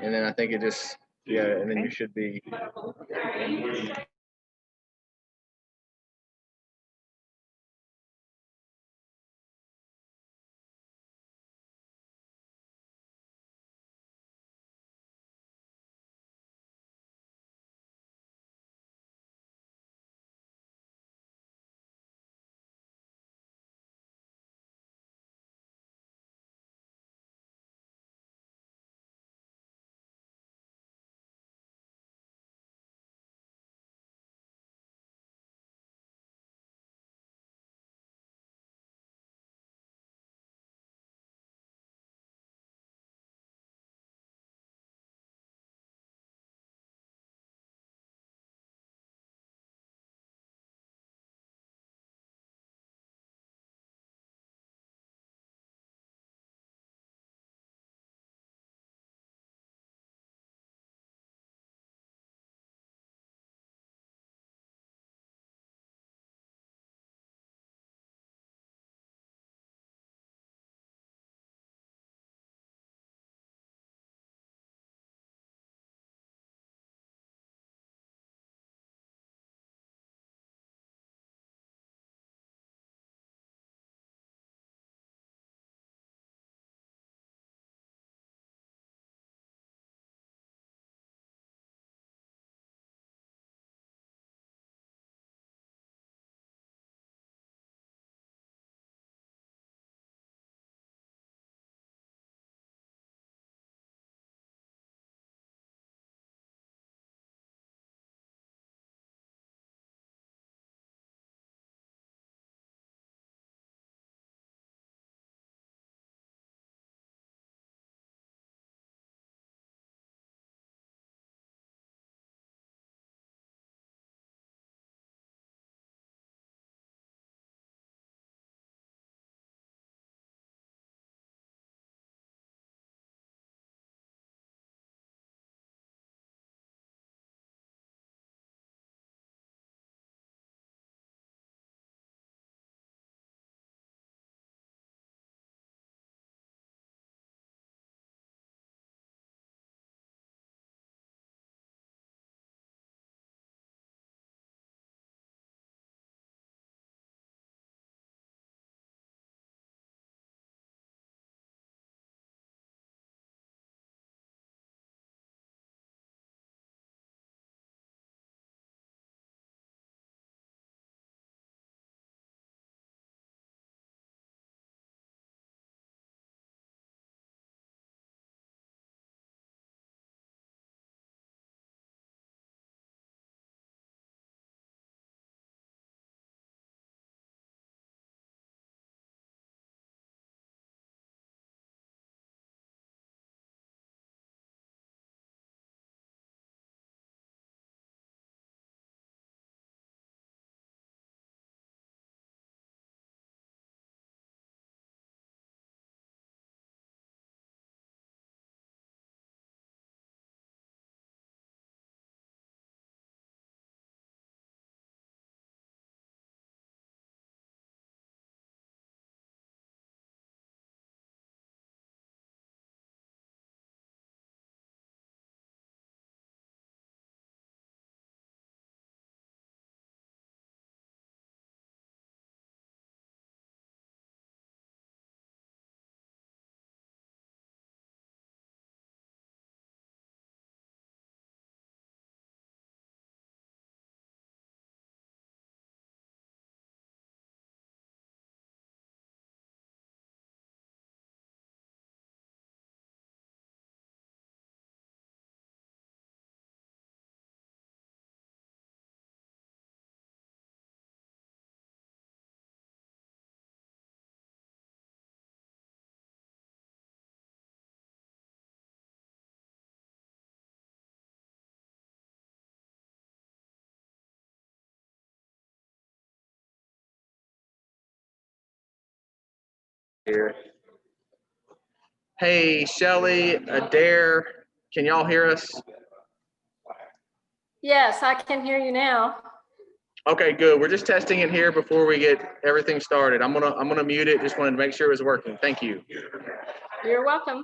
and then I think it just, yeah, and then you should be. Here. Hey, Shelly, Adair, can y'all hear us? Yes, I can hear you now. Okay, good. We're just testing it here before we get everything started. I'm gonna mute it. Just wanted to make sure it was working. Thank you. You're welcome.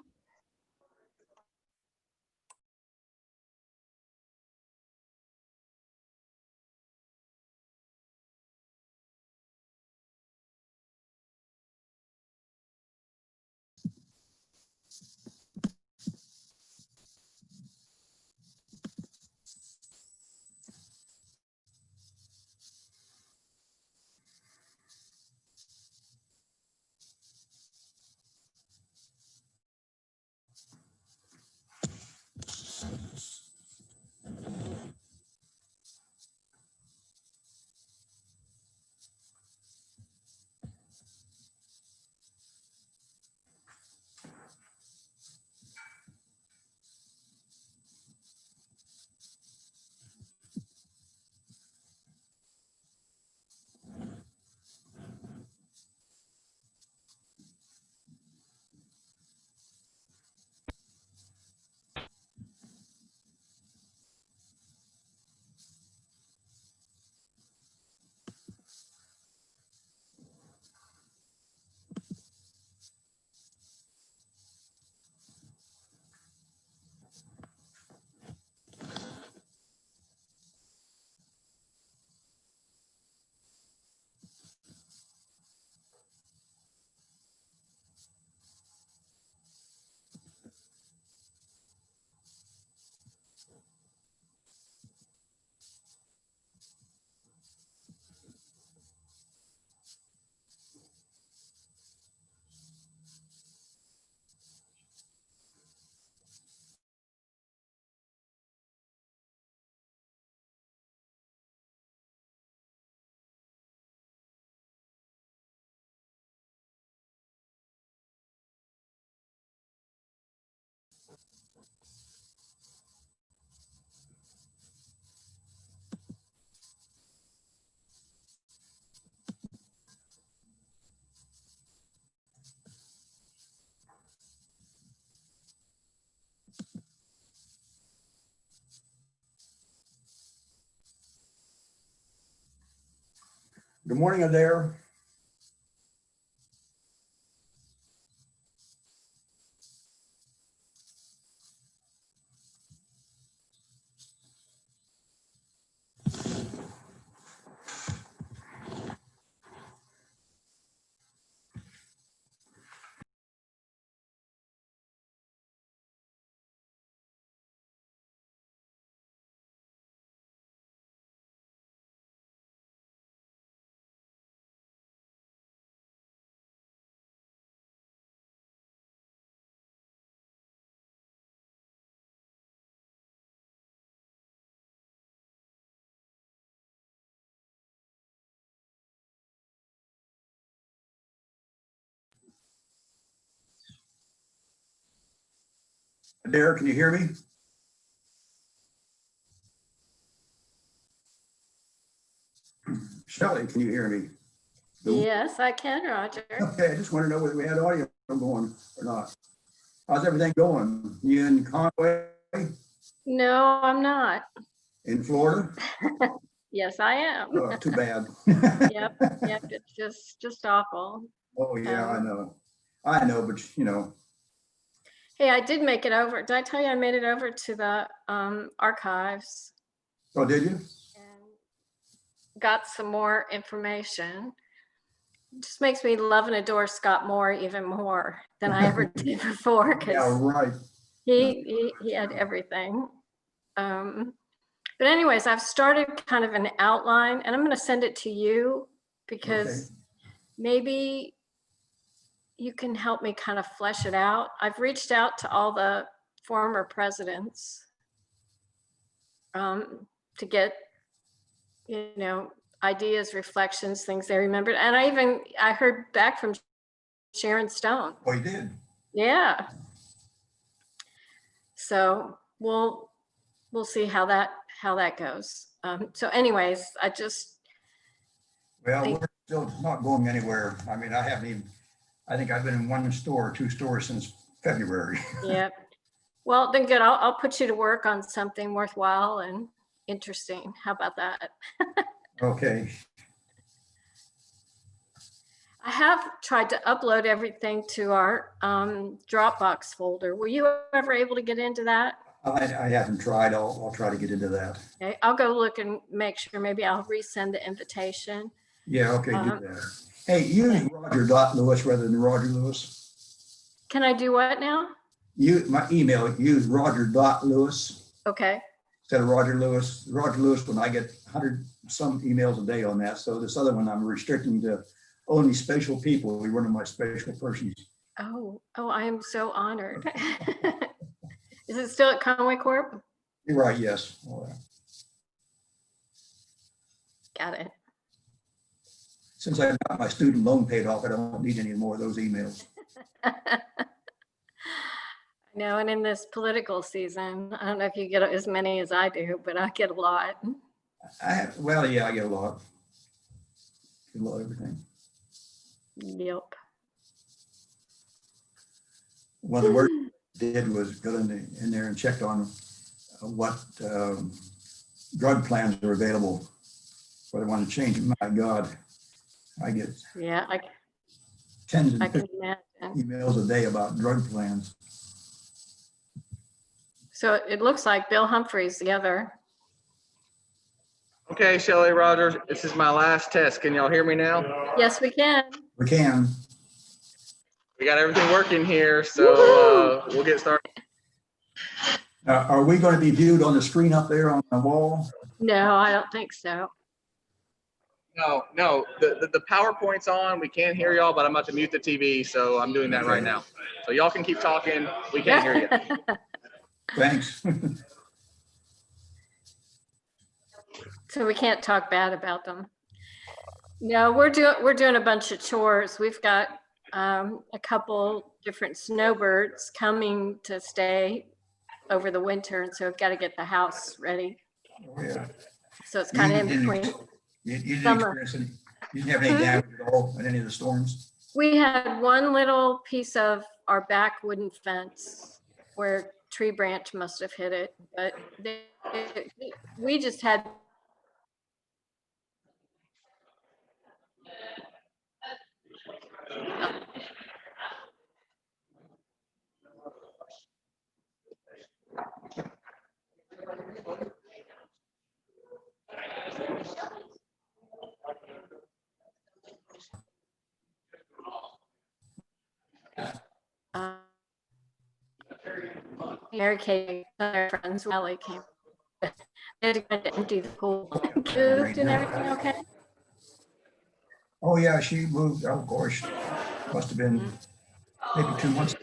Good morning, Adair. Adair, can you hear me? Shelley, can you hear me? Yes, I can, Roger. Okay, I just want to know whether we had audio going or not. How's everything going? You in Conway, No, I'm not. in Florida? Yes, I am. Oh, too bad. Yep, it's just awful. Oh, yeah, I know. I know, but Hey, I did make it over. Did I tell you I made it over to the archives oh, did you? and got some more information? It just makes me love and adore Scott Moore even more than I ever did before, Yeah, because right. he had everything. But anyways, I've started kind of an outline, and I'm going to send it to you because maybe you can help me kind of flesh it out. I've reached out to all the former presidents to get, ideas, reflections, things they remembered. And I heard back from Sharon Stone. Oh, you did? Yeah. So we'll see how that goes. So anyways, Well, we're still not going anywhere. I mean, I think I've been in one store or two stores since February. yeah. Well, then good. I'll put you to work on something worthwhile and interesting. How about that? Okay. I have tried to upload everything to our Dropbox folder. Were you ever able to get into that? I haven't tried. I'll try to get into that. Okay, I'll go look and make sure. Maybe I'll resend the invitation. Yeah, okay, do that. Hey, use Roger.Lewis rather than Roger Lewis. Can I do what now? My email, use Roger.Lewis Okay. instead of Roger Lewis. Roger Lewis, when I get 100 some emails a day on that. So this other one I'm restricting to only special people. We're one of my special persons. Oh, I am so honored. Is it still at Conway Corp? You're right, yes. Oh, Got it. since I got my student loan paid off, I don't need any more of those emails. No, and in this political season, I don't know if you get as many as I do, but I get a lot. Well, yeah, I get a lot. Get a lot of everything. Yep. One of the work I did was go in there and checked on what drug plans are available. Whether I want to change it. My God, I get tens I and can imagine. emails a day about drug plans. So it looks like Bill Humphrey's the other. Okay, Shelley, Rogers, this is my last test. Can y'all hear me now? Yes, we can. We can. We got everything working here, so we'll get started. Are we going to be viewed on the screen up there on the wall? No, I don't think so. No, the PowerPoint's on. We can't hear y'all, but I'm about to mute the TV, so I'm doing that right now. So y'all can keep talking. We can't hear you. Thanks. So we can't talk bad about them. No, we're doing a bunch of chores. We've got a couple different snowbirds coming to stay over the winter, and so we've got to get the house ready. Oh, yeah. So it's kind of in between. You didn't Summer. experience you didn't have any damage at all in any of the storms? We had one little piece of our back wooden fence where a tree branch must have hit it, but we just had Mary Kay, her friends, Ellie came. They had to go to empty the pool. Moved and everything okay? Oh, yeah, she moved, oh, gosh, must have been maybe 2 months.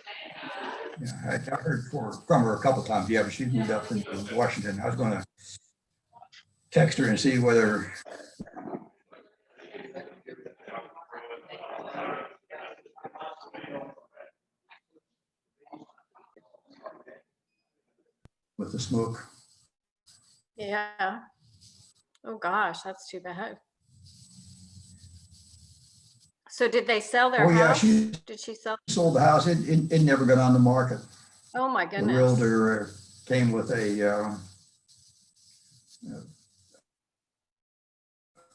Yeah, I heard from her a couple of times, yeah, but she moved up into Washington. I was going to text her and see whether with the smoke. Yeah. Oh gosh, that's too bad. So did they sell their Oh, yeah, house? she Did she sell? sold the house. It never got on the market. Oh my The goodness. realtor came with a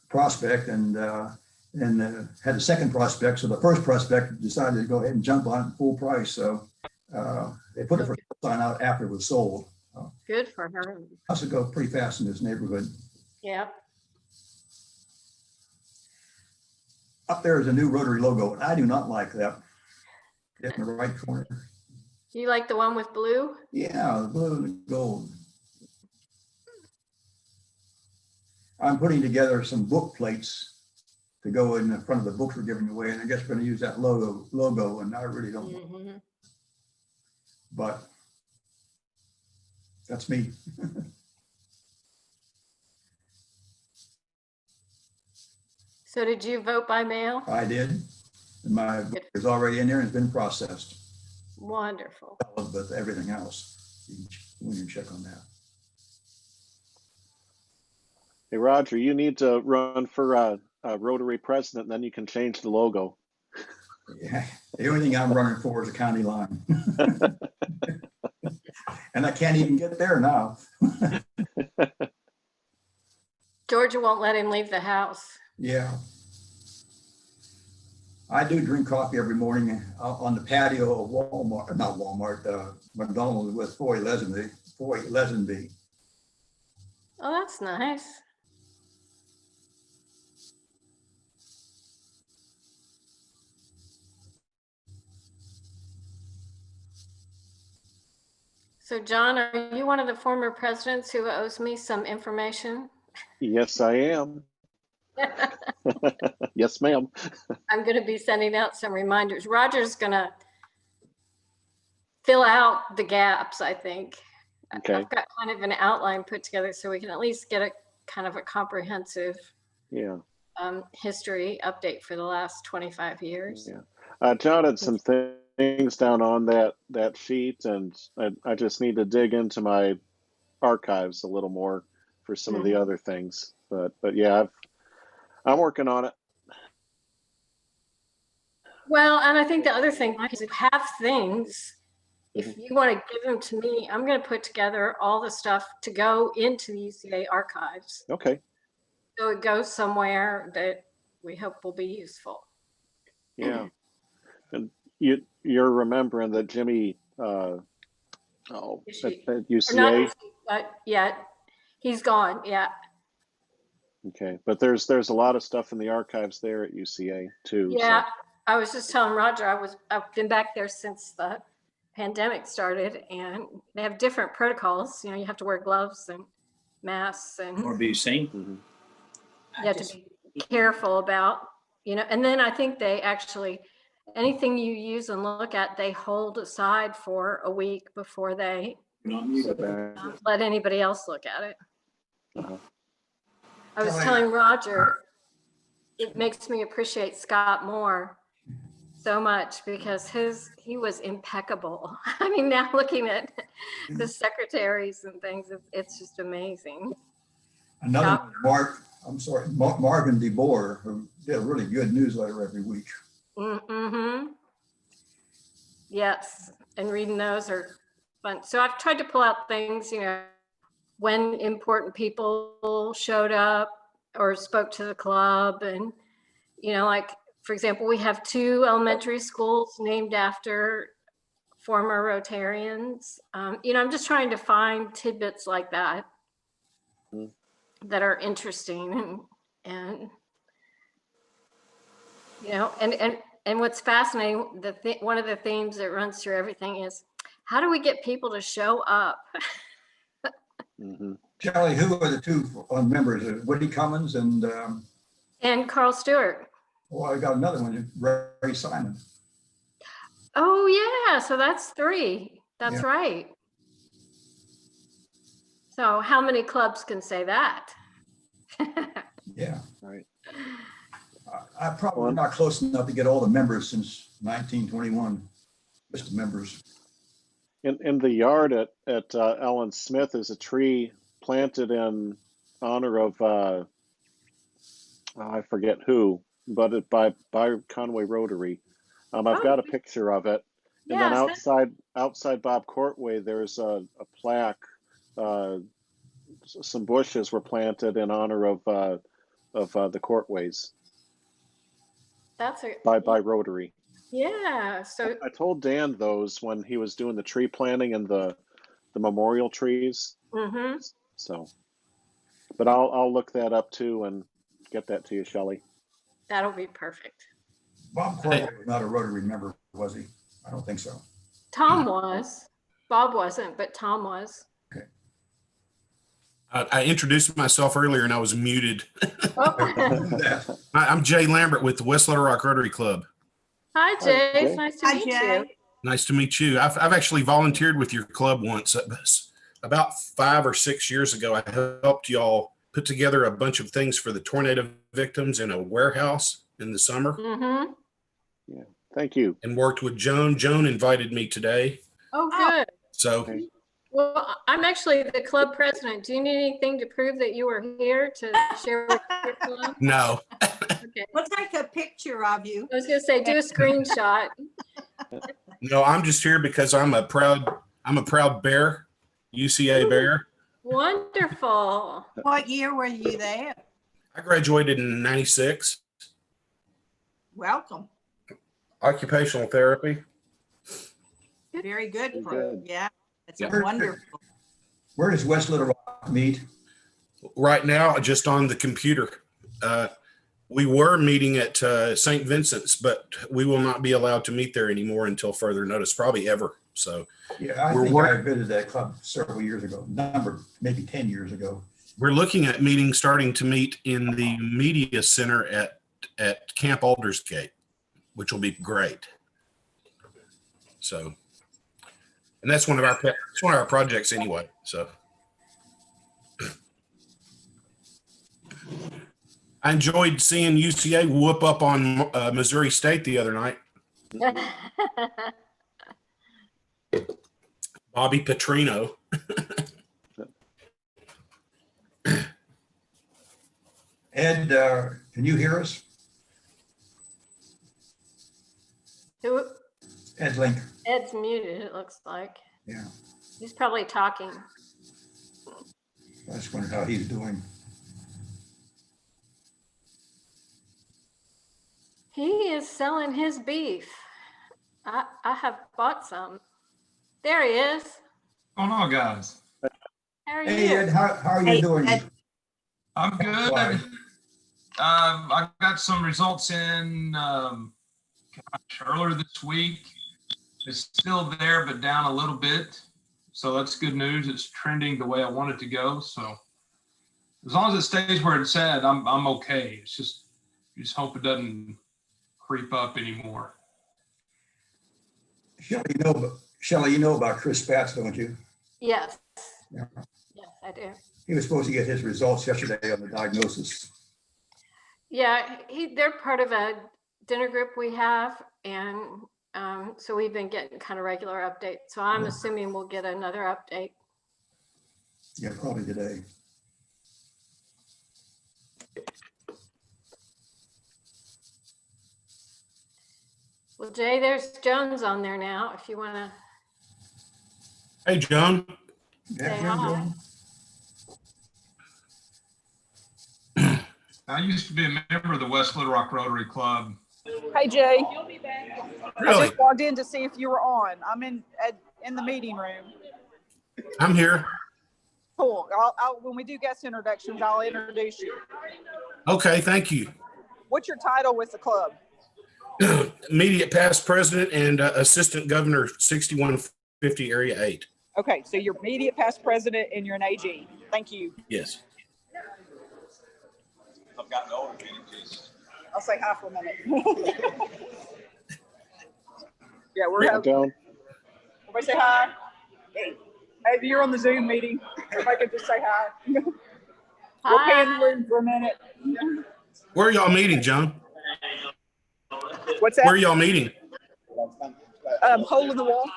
prospect and had a second prospect. So the first prospect decided to go ahead and jump on it full price. So they put it for sign out after it was sold. Good for her. House would go pretty fast in this neighborhood. Yeah. Up there is a new Rotary logo, and I do not like that. In the right corner. You like the one with blue? Yeah, the blue and the gold. I'm putting together some book plates to go in the front of the books we're giving away, and I guess we're going to use that logo, and I really don't. Mm-hmm. But that's me. So did you vote by mail? I did. And my book is already in there and it's been processed. Wonderful. But everything else, we can check on that. Hey, Roger, you need to run for Rotary president, and then you can change the logo. Yeah, the only thing I'm running for is a county line. And I can't even get there now. Georgia won't let him leave the house. Yeah. I do drink coffee every morning on the patio of Walmart, not Walmart, McDonald's with Foy Lesenby. Oh, that's nice. So John, are you one of the former presidents who owes me some information? Yes, I am. Yes, ma'am. I'm going to be sending out some reminders. Roger's going to fill out the gaps, I think. Okay. I've got kind of an outline put together so we can at least get a kind of a comprehensive history update for the last 25 years. Yeah. I jotted some things down on that sheet, and I just need to dig into my archives a little more for some of the other things. But yeah, I'm working on it. Well, and I think the other thing is if you have things, if you want to give them to me, I'm going to put together all the stuff to go into the UCA archives. Okay. So it goes somewhere that we hope will be useful. Yeah. And you're remembering that Jimmy, at UCA? Yeah, he's gone. Yeah. Okay. But there's a lot of stuff in the archives there at UCA too. Yeah. So. I was just telling Roger, I've been back there since the pandemic started, and they have different protocols. You know, you have to wear gloves and masks, and Or be seen. Mm-hmm. you have to be careful about, you know. And then I think they actually, anything you use and look at, they hold aside for a week before they let anybody else look at it. I was telling Roger, it makes me appreciate Scott more so much because he was impeccable. I mean, now looking at the secretaries and things, it's just amazing. Another one, Marvin DeBoer, who did a really good newsletter every week. Mm-hmm. Yes, and reading those are fun. So I've tried to pull out things, you know, when important people showed up or spoke to the club, and, you know, like for example, we have 2 elementary schools named after former Rotarians. You know, I'm just trying to find tidbits like that Mm. that are interesting and you know, and what's fascinating, one of the themes that runs through everything is how do we get people to show up? Mhm. Shelley, who are the 2 members? Woody Cummins and, And Carl Stewart. I got another one, Ray Simon. Oh yeah, so that's 3. That's Yeah. right. So how many clubs can say that? Yeah. Right. I'm probably not close enough to get all the members since 1921, list of members. In the yard at Ellen Smith is a tree planted in honor of I forget who, but by Conway Rotary. I've Oh, got a picture of it, and then yes, outside Bob Courtway, there's a plaque. Some bushes were planted in honor of the Courtways that's a by Rotary. yeah. So I told Dan those when he was doing the tree planting and the memorial trees. mhm. So, but I'll look that up too and get that to you, Shelley. That'll be perfect. Bob Courtway was not a Rotary member, was he? I don't think so. Tom was. Bob wasn't, but Tom was. I introduced myself earlier and I was muted. Oh. I'm Jay Lambert with the West Little Rock Rotary Club. Hi, Jay. Jay. It's nice to meet you. Nice to meet you. I've actually volunteered with your club once. About 5 or 6 years ago, I helped y'all put together a bunch of things for the tornado victims in a warehouse in the summer Mm-hmm. Yeah, thank you. and worked with Joan. Joan invited me today. Oh, good. So Okay. Well, I'm actually the club president. Do you need anything to prove that you were here to share with your club? no, Okay. We'll take a picture of you. I was gonna say, do a screenshot. no, I'm just here because I'm a proud Bear, UCA Bear. Wonderful. What year were you there? I graduated in '96, Welcome. occupational therapy. Very good. Very For good. Yeah, it's Yeah. wonderful. Where does West Little Rock meet? Right now, just on the computer. We were meeting at St. Vincent's, but we will not be allowed to meet there anymore until further notice, probably ever. So Yeah, I We're think work- I visited that club several years ago, maybe 10 years ago. we're looking at starting to meet in the media center at Camp Aldersgate, which will be great. So, and that's one of our projects anyway. So I enjoyed seeing UCA whoop up on Missouri State the other night. Bobby Petrino. Ed, can you hear us? Who- Ed Link, Ed's muted, it looks like. yeah. He's probably talking. I just wondered how he's doing. He is selling his beef. I have bought some. There he is. Oh no, guys. How are Hey, you? Ed, how are you Hey, doing? Ed. I'm good. Why? I got some results in earlier this week. It's still there, but down a little bit. So that's good news. It's trending the way I want it to go. So as long as it stays where it's at, I'm okay. It's just you just hope it doesn't creep up anymore. Shelley, you know about Chris Spatz, don't you? Yes. Yeah. Yes, I do. He was supposed to get his results yesterday on the diagnosis. Yeah, they're part of a dinner group we have, and so we've been getting kind of regular updates. So I'm assuming we'll get another update. Yeah, probably today. Well, Jay, there's Jones on there now, if you want to. Hey, Joan. Yeah, Say you're hi. doing- I used to be a member of the West Little Rock Rotary Club Hey Jay, I Really? just logged in to see if you were on. I'm in the meeting room. I'm here. Cool. When we do guest introductions, I'll introduce you. Okay, thank you. What's your title with the club? Immediate past president and assistant governor, 6150 Area 8. Okay, so you're immediate past president and you're an AG. Thank you. Yes. I've gotten older. I'll say hi for a minute. Yeah, we're Yeah, having. down. Everybody say hi. Hey, you're on the Zoom meeting. Everybody can just say hi. We'll pay in the room for a minute. Where are y'all meeting, John? What's that? Where are y'all meeting? Hole in the wall.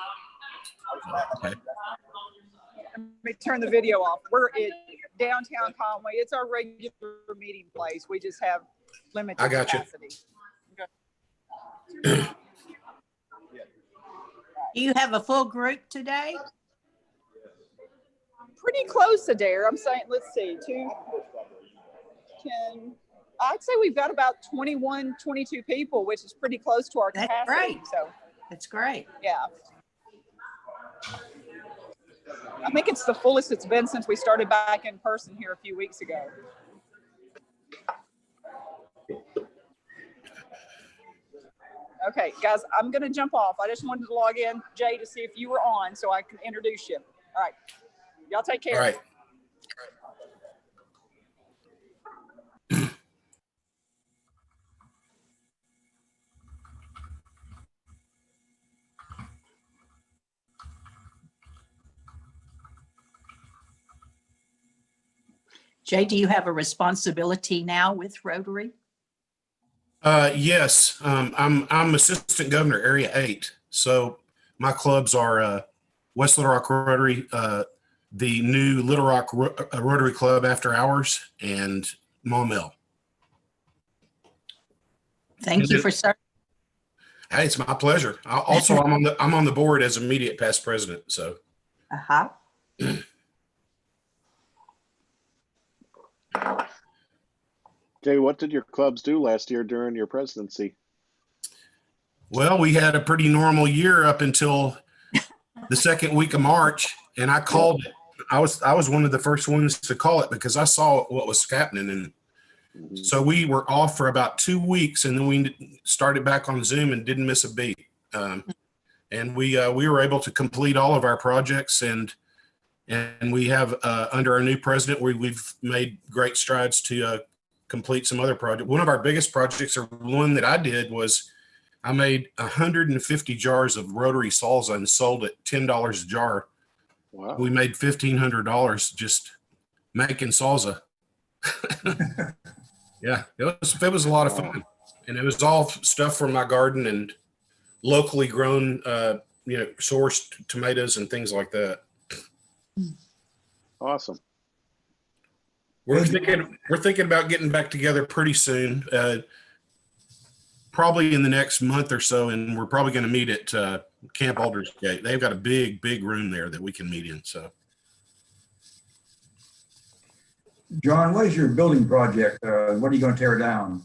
Okay. Let me turn the video off. We're at downtown Conway. It's our regular meeting place. We just have limited I got you. capacity. Do you have a full group today? Pretty close, Adair. I'm saying, let's see, 10. I'd say we've got about 21, 22 people, which is pretty close to our That's capacity. great. So, That's great. yeah. I think it's the fullest it's been since we started back in person here a few weeks ago. Okay, guys, I'm going to jump off. I just wanted to log in, Jay, to see if you were on so I can introduce you. All right. Y'all take care. All right. Jay, do you have a responsibility now with Rotary? Yes, I'm assistant governor, Area 8. So my clubs are West Little Rock Rotary, the new Little Rock Rotary Club After Hours, and Maumelle. Thank you for serving. Hey, it's my pleasure. I'm on the board as immediate past president. So. Uh-huh. Jay, what did your clubs do last year during your presidency? Well, we had a pretty normal year up until the second week of March, and I called it. I was one of the first ones to call it because I saw what was happening, and so we were off for about 2 weeks, and then we started back on Zoom and didn't miss a beat. And we were able to complete all of our projects, and we have under our new president, we've made great strides to complete some other projects. One of our biggest projects, or one that I did, was I made 150 jars of rotary salsa and sold it $10 a jar. Wow. We made $1,500 just making salsa. Yeah, it was a lot of fun, and it was all stuff from my garden and locally grown, sourced tomatoes and things like that. Awesome. We're thinking about getting back together pretty soon, probably in the next month or so, and we're probably going to meet at Camp Aldersgate. They've got a big room there that we can meet in. So, John, what is your building project? What are you going to tear down?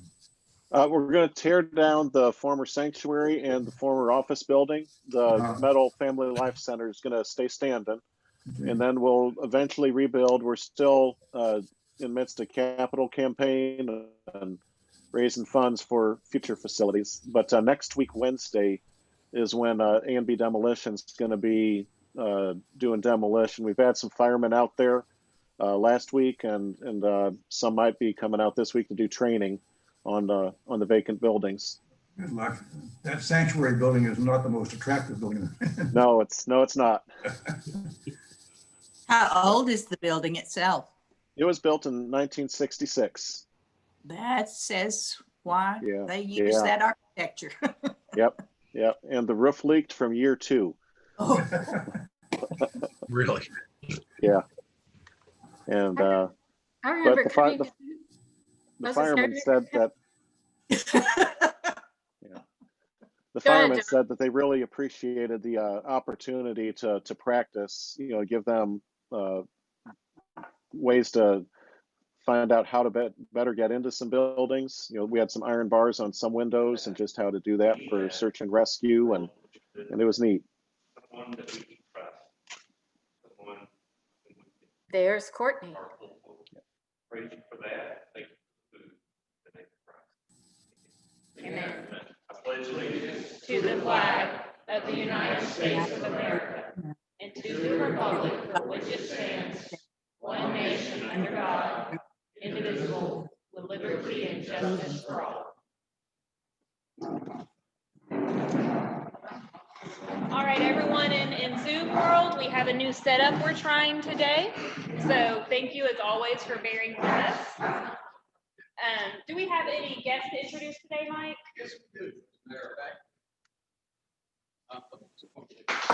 We're going to tear down the former sanctuary and the former office building. The Meadow Family Life Center is going to stay standing, and then we'll eventually rebuild. We're still in midst of capital campaign and raising funds for future facilities. But next week, Wednesday, is when A&B Demolition is going to be doing demolition. We've had some firemen out there last week, and some might be coming out this week to do training on the vacant buildings. Good luck. That sanctuary building is not the most attractive building. No, it's not. How old is the building itself? It was built in 1966. That says why Yeah, they use yeah. that architecture. Yep. And the roof leaked from year 2. Oh, really? Yeah. And I remember the coming to- the Was it fireman Saturday? said that the Go ahead, firemen John. said that they really appreciated the opportunity to practice, give them ways to find out how to better get into some buildings. You know, we had some iron bars on some windows and just how to do that for search and rescue, and it was neat. There's Courtney. Praise you for that. Thank you for the name of Christ. Amen. I pledge allegiance to the flag of the United States of America and to the republic for which it stands, one nation under God, indivisible, with liberty and justice for all. All right, everyone in Zoom world, we have a new setup we're trying today. So thank you as always for bearing with us. Do we have any guests to introduce today, Mike? Yes, we do. Matter of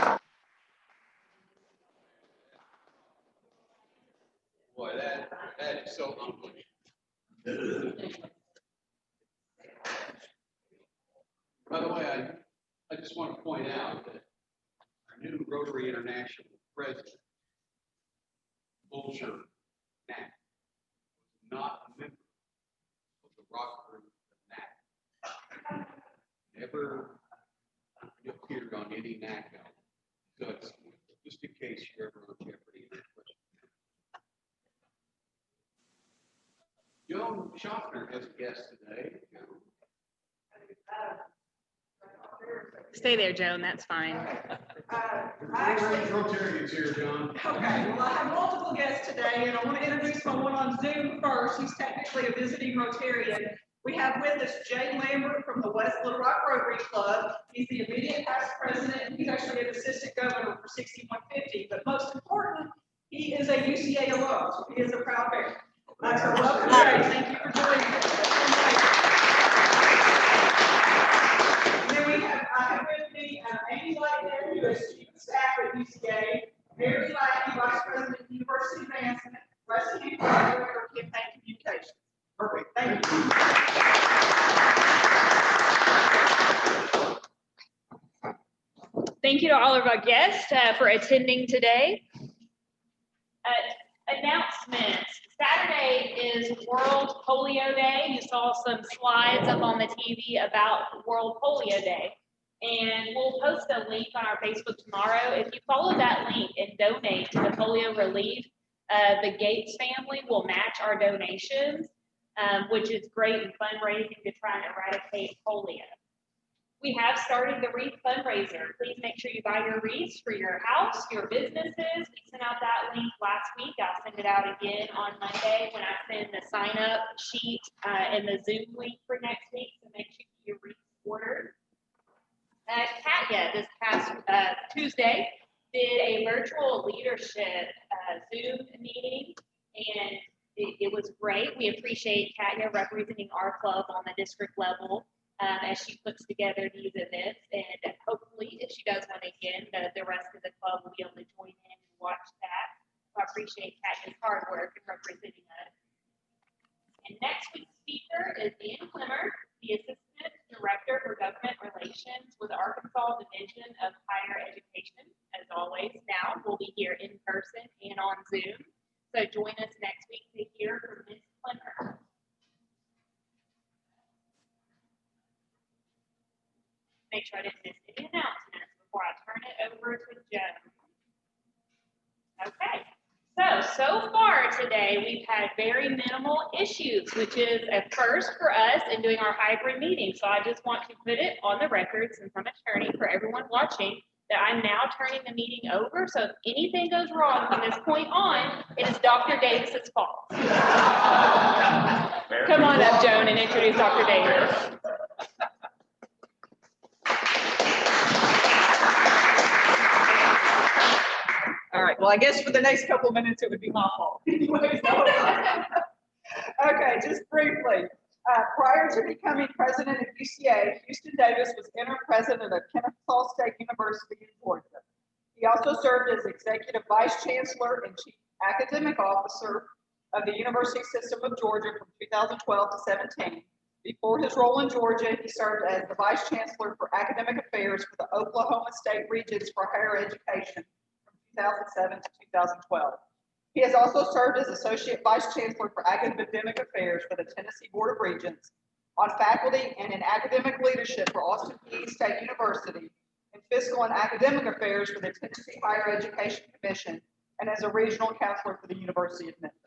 fact. Boy, that is so unbelievable. By the way, I just want to point out that our new Rotary International president, Bolger Knack, was not a member of the rock group Knack. Never appeared on any Knack album. So it's just in case you're ever on Jeopardy. Joan Schaffner has a guest today. Stay there, Joan, that's fine. Rotarians here, John. Okay, well, I have multiple guests today, and I want to introduce my one on Zoom first. He's technically a visiting Rotarian. We have with us Jay Lambert from the West Little Rock Rotary Club. He's the immediate past president, and he's actually an assistant governor for 6150. But most important, he is a UCA alum, so he is a proud parent. So welcome, Jay. Thank you for joining us. I have with me Amy Lightner, who is chief of staff at UCA, Mary Lackey, vice president of University Advancement, Rusty director of campaign communications. Perfect. Thank you. Thank you to all of our guests for attending today. Announcements. Saturday is World Polio Day. You saw some slides up on the TV about World Polio Day. And we'll post a link on our Facebook tomorrow. If you follow that link and donate to the polio relief, the Gates family will match our donations, which is great in fundraising to try and eradicate polio. We have started the wreath fundraiser. Please make sure you buy your wreaths for your house, your businesses. We sent out that link last week. I'll send it out again on Monday when I send the sign up sheet and the Zoom link for next week. So make sure you get your wreaths ordered. Katya, this past Tuesday, did a virtual leadership Zoom meeting, and it was great. We appreciate Katya representing our club on the district level as she puts together these events, and hopefully, if she does one again, the rest of the club will be able to join in and watch that. So I appreciate Katya's hard work in representing us. And next week's speaker is Dan Clemmer, the Assistant Director for Government Relations with Arkansas Division of Higher Education. As always, now we'll be here in person and on Zoom. So join us next week to hear from Ms. Clemmer. Make sure I didn't miss any announcements before I turn it over to Joan. Okay. So far today, we've had very minimal issues, which is a first for us in doing our hybrid meeting. So I just want to put it on the record, since I'm an attorney, for everyone watching, that I'm now turning the meeting over. So if anything goes wrong from this point on, it is Dr. Davis's fault. Come on up, Joan, and introduce Dr. Davis. All right, well, I guess for the next couple of minutes, it would be my fault. Anyway, okay, just briefly. Prior to becoming president of UCA, Houston Davis was interim president of Kennesaw State University in Georgia. He also served as executive vice chancellor and chief academic officer of the University System of Georgia from 2012 to 17. Before his role in Georgia, he served as the vice chancellor for academic affairs for the Oklahoma State Regents for Higher Education 2007 to 2012. He has also served as Associate Vice Chancellor for Academic Affairs for the Tennessee Board of Regents, on faculty and in academic leadership for Austin Peay State University, in fiscal and academic affairs for the Tennessee Higher Education Commission, and as a regional counselor for the University of Memphis.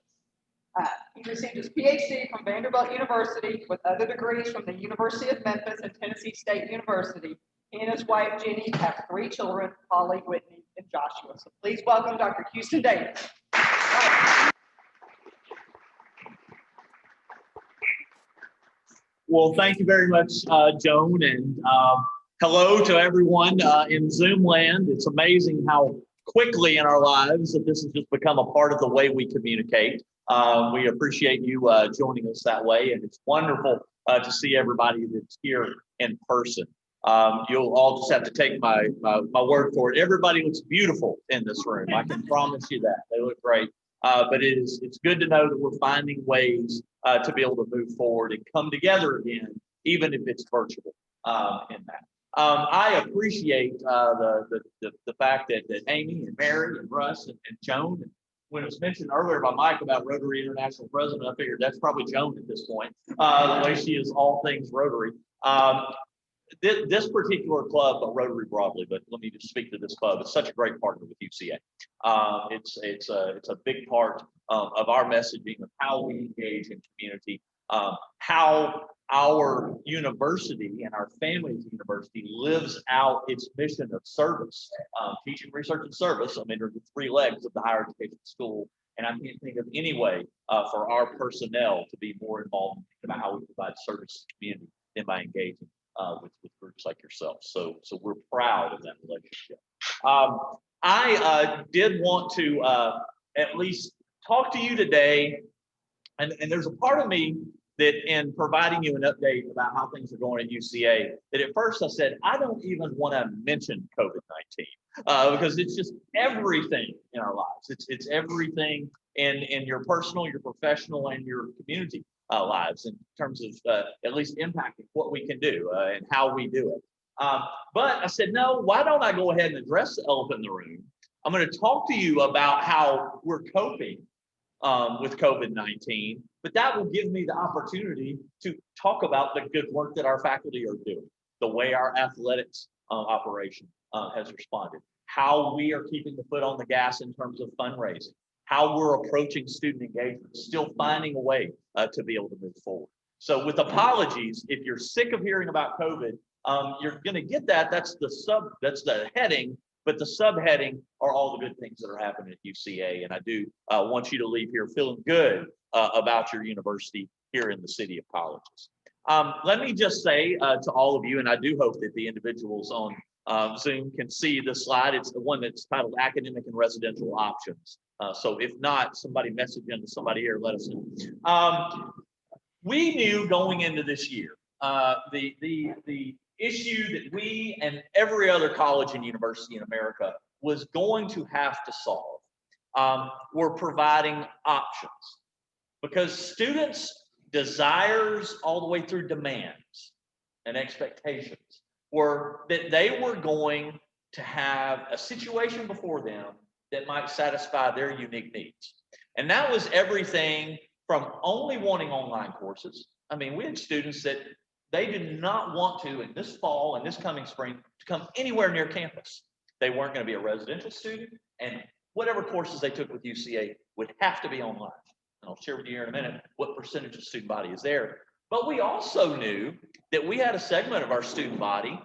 He received his PhD from Vanderbilt University with other degrees from the University of Memphis and Tennessee State University. He and his wife, Jenny, have 3 children, Holly, Whitney, and Joshua. So please welcome Dr. Houston Davis. Well, thank you very much, Joan, and hello to everyone in Zoom land. It's amazing how quickly in our lives that this has just become a part of the way we communicate. We appreciate you joining us that way, and it's wonderful to see everybody that's here in person. You'll all just have to take my word for it. Everybody looks beautiful in this room. I can promise you that. They look great. But it's good to know that we're finding ways to be able to move forward and come together again, even if it's virtual in that. I appreciate the fact that Amy and Mary and Russ and Joan, and when it was mentioned earlier by Mike about Rotary International President, I figured that's probably Joan at this point, the way she is all things Rotary. This particular club, but Rotary broadly, but let me just speak to this club. It's such a great partner with UCA. It's a big part of our messaging of how we engage in community, how our university and our family's university lives out its mission of service, teaching, research, and service. I mean, they're the 3 legs of the higher education school, and I can't think of any way for our personnel to be more involved in how we provide service to the community than by engaging with groups like yourself. So we're proud of that relationship. I did want to at least talk to you today, and there's a part of me that in providing you an update about how things are going at UCA, that at first I said, I don't even want to mention COVID-19 because it's just everything in our lives. It's everything in your personal, your professional, and your community lives in terms of at least impacting what we can do and how we do it. But I said, no, why don't I go ahead and address the elephant in the room? I'm going to talk to you about how we're coping with COVID-19, but that will give me the opportunity to talk about the good work that our faculty are doing, the way our athletics operation has responded, how we are keeping the foot on the gas in terms of fundraising, how we're approaching student engagement, still finding a way to be able to move forward. So with apologies, if you're sick of hearing about COVID, you're going to get that. That's the heading, but the subheading are all the good things that are happening at UCA. And I do want you to leave here feeling good about your university here in the city of colleges. Let me just say to all of you, and I do hope that the individuals on Zoom can see the slide. It's the one that's titled Academic and Residential Options. So if not, somebody message into somebody here, let us know. We knew going into this year, the issue that we and every other college and university in America was going to have to solve were providing options, because students' desires all the way through demands and expectations were that they were going to have a situation before them that might satisfy their unique needs. And that was everything from only wanting online courses. I mean, we had students that they did not want to, in this fall and this coming spring, to come anywhere near campus. They weren't going to be a residential student, and whatever courses they took with UCA would have to be online. And I'll share with you here in a minute what percentage of student body is there. But we also knew that we had a segment of our student body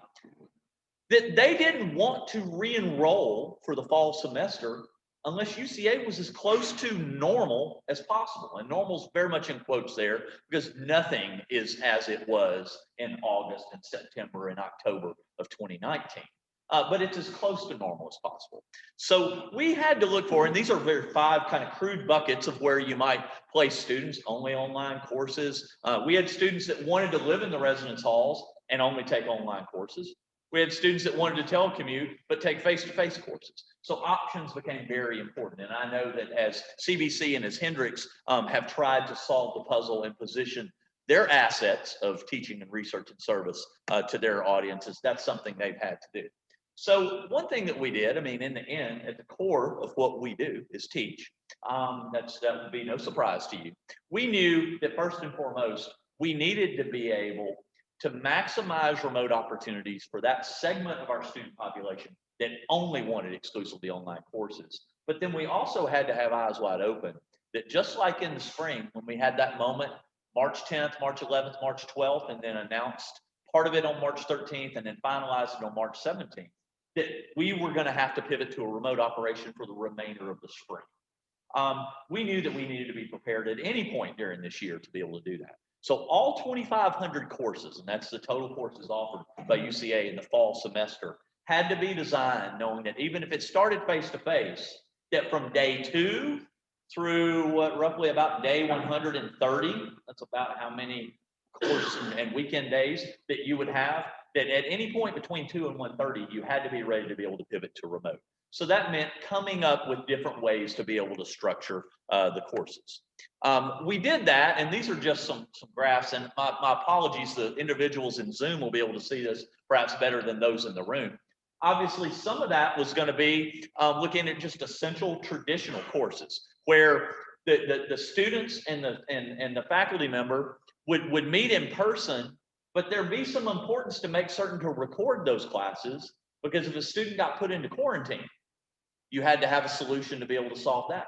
that they didn't want to re-enroll for the fall semester unless UCA was as close to normal as possible. And normal's very much in quotes there, because nothing is as it was in August and September and October of 2019. But it's as close to normal as possible. So we had to look for, and these are very 5 kind of crude buckets of where you might place students, only online courses. We had students that wanted to live in the residence halls and only take online courses. We had students that wanted to telecommute, but take face-to-face courses. So options became very important. And I know that as CBC and as Hendricks have tried to solve the puzzle and position their assets of teaching and research and service to their audiences, that's something they've had to do. So one thing that we did, I mean, in the end, at the core of what we do is teach. That would be no surprise to you. We knew that first and foremost, we needed to be able to maximize remote opportunities for that segment of our student population that only wanted exclusively online courses. But then we also had to have eyes wide open that just like in the spring, when we had that moment, March 10th, March 11th, March 12th, and then announced part of it on March 13th and then finalized it on March 17th, that we were going to have to pivot to a remote operation for the remainder of the spring. We knew that we needed to be prepared at any point during this year to be able to do that. So all 2,500 courses, and that's the total courses offered by UCA in the fall semester, had to be designed knowing that even if it started face-to-face, that from day 2 through roughly about day 130, that's about how many course and weekend days that you would have, that at any point between 2 and 130, you had to be ready to be able to pivot to remote. So that meant coming up with different ways to be able to structure the courses. We did that, and these are just some graphs, and my apologies, the individuals in Zoom will be able to see this perhaps better than those in the room. Obviously, some of that was going to be looking at just essential traditional courses, where the students and the faculty member would meet in person, but there'd be some importance to make certain to record those classes, because if a student got put into quarantine, you had to have a solution to be able to solve that.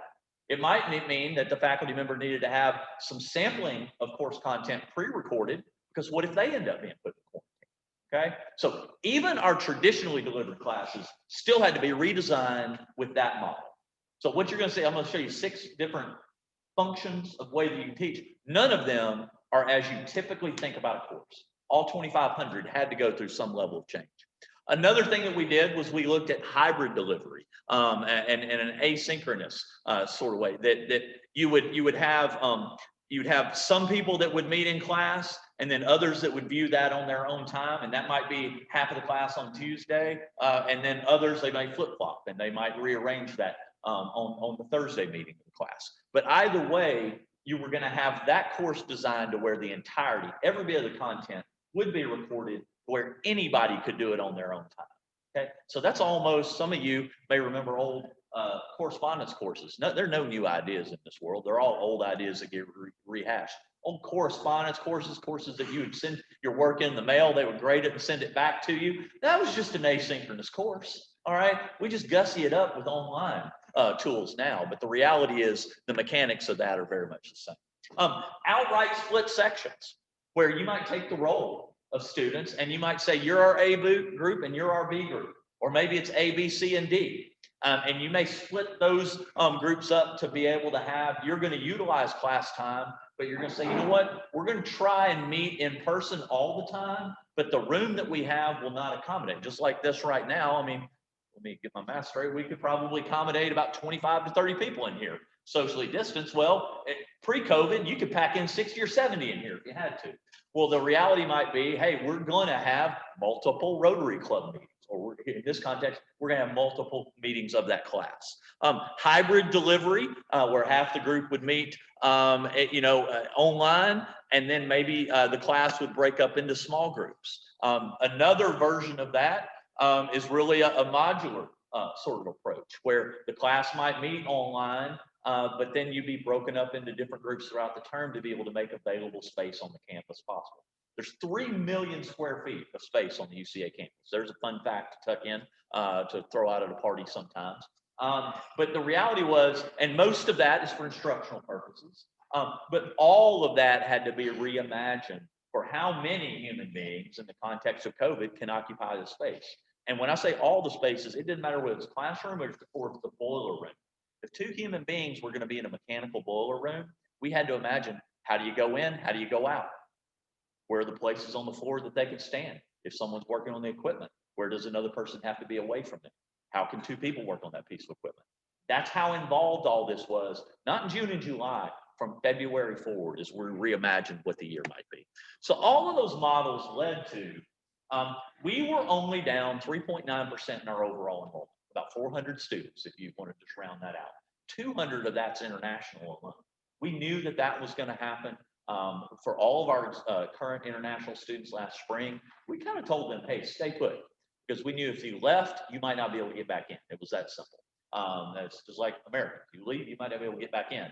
It might mean that the faculty member needed to have some sampling of course content pre-recorded, because what if they end up being put in quarantine? Okay, so even our traditionally delivered classes still had to be redesigned with that model. So what you're going to see, I'm going to show you 6 different functions of way that you can teach. None of them are as you typically think about a course. All 2,500 had to go through some level of change. Another thing that we did was we looked at hybrid delivery and an asynchronous sort of way that you would have you'd have some people that would meet in class and then others that would view that on their own time, and that might be half of the class on Tuesday and then others they might flip-flop and they might rearrange that on the Thursday meeting of the class. But either way, you were going to have that course designed to where the entirety, every bit of the content would be recorded where anybody could do it on their own time. Okay, so that's almost, some of you may remember old correspondence courses. No, there are no new ideas in this world. They're all old ideas that get rehashed. Old correspondence courses that you would send your work in the mail, they would grade it and send it back to you. That was just an asynchronous course. All right, we just gussy it up with online tools now, but the reality is the mechanics of that are very much the same. Outright split sections, where you might take the role of students and you might say you're our A group and you're our B group, or maybe it's A, B, C, and D. And you may split those groups up to be able to have, you're going to utilize class time, but you're going to say, you know what, we're going to try and meet in person all the time, but the room that we have will not accommodate. Just like this right now, I mean, let me get my math straight, we could probably accommodate about 25 to 30 people in here, socially distanced. Well, pre-COVID, you could pack in 60 or 70 in here if you had to. Well, the reality might be, hey, we're going to have multiple Rotary Club meetings, or in this context, we're going to have multiple meetings of that class. Hybrid delivery, where half the group would meet, online, and then maybe the class would break up into small groups. Another version of that is really a modular sort of approach, where the class might meet online, but then you'd be broken up into different groups throughout the term to be able to make available space on the campus possible. There's 3 million square feet of space on the UCA campus. There's a fun fact to tuck in, to throw out at a party sometimes. But the reality was, and most of that is for instructional purposes, but all of that had to be reimagined for how many human beings in the context of COVID can occupy the space. And when I say all the spaces, it didn't matter whether it's classroom or it's the boiler room. If 2 human beings were going to be in a mechanical boiler room, we had to imagine, how do you go in? How do you go out? Where are the places on the floor that they could stand? If someone's working on the equipment, where does another person have to be away from them? How can 2 people work on that piece of equipment? That's how involved all this was, not in June and July, from February forward as we reimagined what the year might be. So all of those models led to, we were only down 3.9% in our overall enrollment. About 400 students, if you wanted to round that out. 200 of that's international alone. We knew that that was going to happen for all of our current international students last spring. We kind of told them, hey, stay put, because we knew if you left, you might not be able to get back in. It was that simple. That's just like America. If you leave, you might not be able to get back in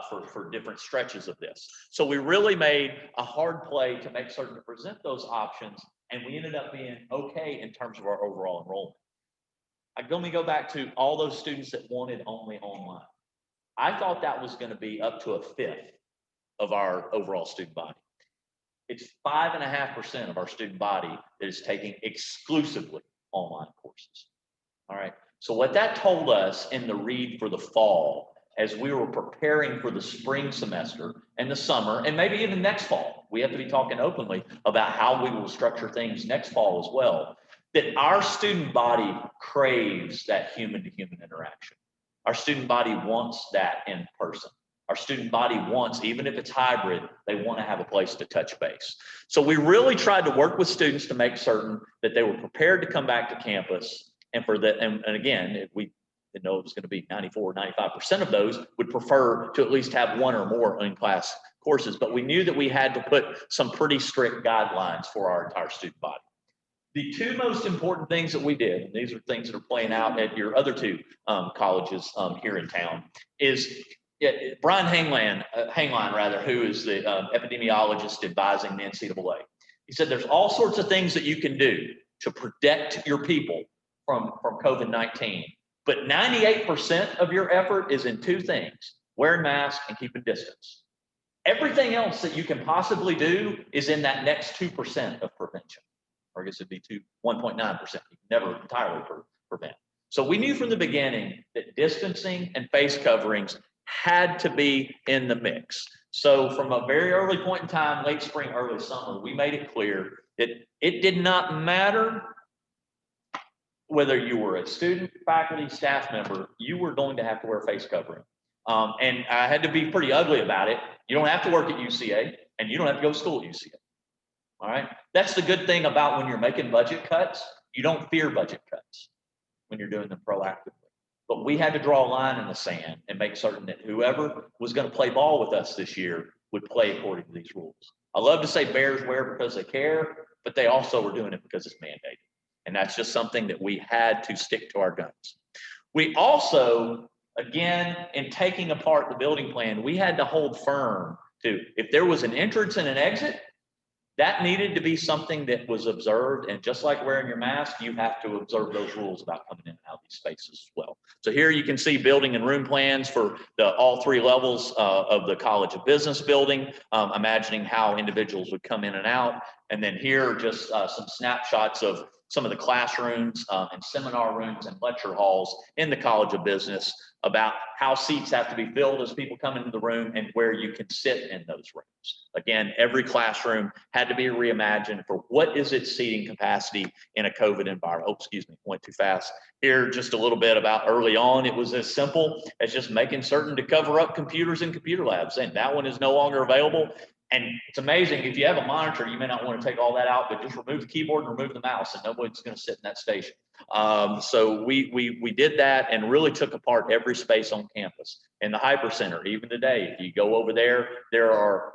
for different stretches of this. So we really made a hard play to make certain to present those options, and we ended up being okay in terms of our overall enrollment. Let me go back to all those students that wanted only online. I thought that was going to be up to a fifth of our overall student body. It's 5.5% of our student body that is taking exclusively online courses. All right. So what that told us in the read for the fall, as we were preparing for the spring semester and the summer, and maybe even next fall, we have to be talking openly about how we will structure things next fall as well, that our student body craves that human-to-human interaction. Our student body wants that in person. Our student body wants, even if it's hybrid, they want to have a place to touch base. So we really tried to work with students to make certain that they were prepared to come back to campus. And for that, and again, if we didn't know it was going to be 94, 95% of those would prefer to at least have one or more in-class courses. But we knew that we had to put some pretty strict guidelines for our entire student body. The two most important things that we did, and these are things that are playing out at your other two colleges here in town, is Brian Hangline, who is the epidemiologist advising the NCAA. He said there's all sorts of things that you can do to protect your people from COVID-19, but 98% of your effort is in two things: wearing masks and keeping distance. Everything else that you can possibly do is in that next 2% of prevention. Or I guess it'd be 1.9%. You can never entirely prevent. So we knew from the beginning that distancing and face coverings had to be in the mix. So from a very early point in time, late spring, early summer, we made it clear that it did not matter whether you were a student, faculty, staff member, you were going to have to wear a face covering. And I had to be pretty ugly about it. You don't have to work at UCA, and you don't have to go to school at UCA. All right. That's the good thing about when you're making budget cuts. You don't fear budget cuts when you're doing them proactively. But we had to draw a line in the sand and make certain that whoever was going to play ball with us this year would play according to these rules. I love to say Bears wear because they care, but they also were doing it because it's mandated. And that's just something that we had to stick to our guns. We also, again, in taking apart the building plan, we had to hold firm to, if there was an entrance and an exit, that needed to be something that was observed. And just like wearing your mask, you have to observe those rules about coming in and out of these spaces as well. So here you can see building and room plans for all three levels of the College of Business building, imagining how individuals would come in and out. And then here, just some snapshots of some of the classrooms and seminar rooms and lecture halls in the College of Business, about how seats have to be filled as people come into the room and where you can sit in those rooms. Again, every classroom had to be reimagined for what is its seating capacity in a COVID environment. Oh, excuse me, went too fast. Here, just a little bit about early on. It was as simple as just making certain to cover up computers in computer labs, and that one is no longer available. And it's amazing, if you have a monitor, you may not want to take all that out, but just remove the keyboard and remove the mouse, and nobody's going to sit in that station. So we did that and really took apart every space on campus. In the Hyper Center, even today, if you go over there, there are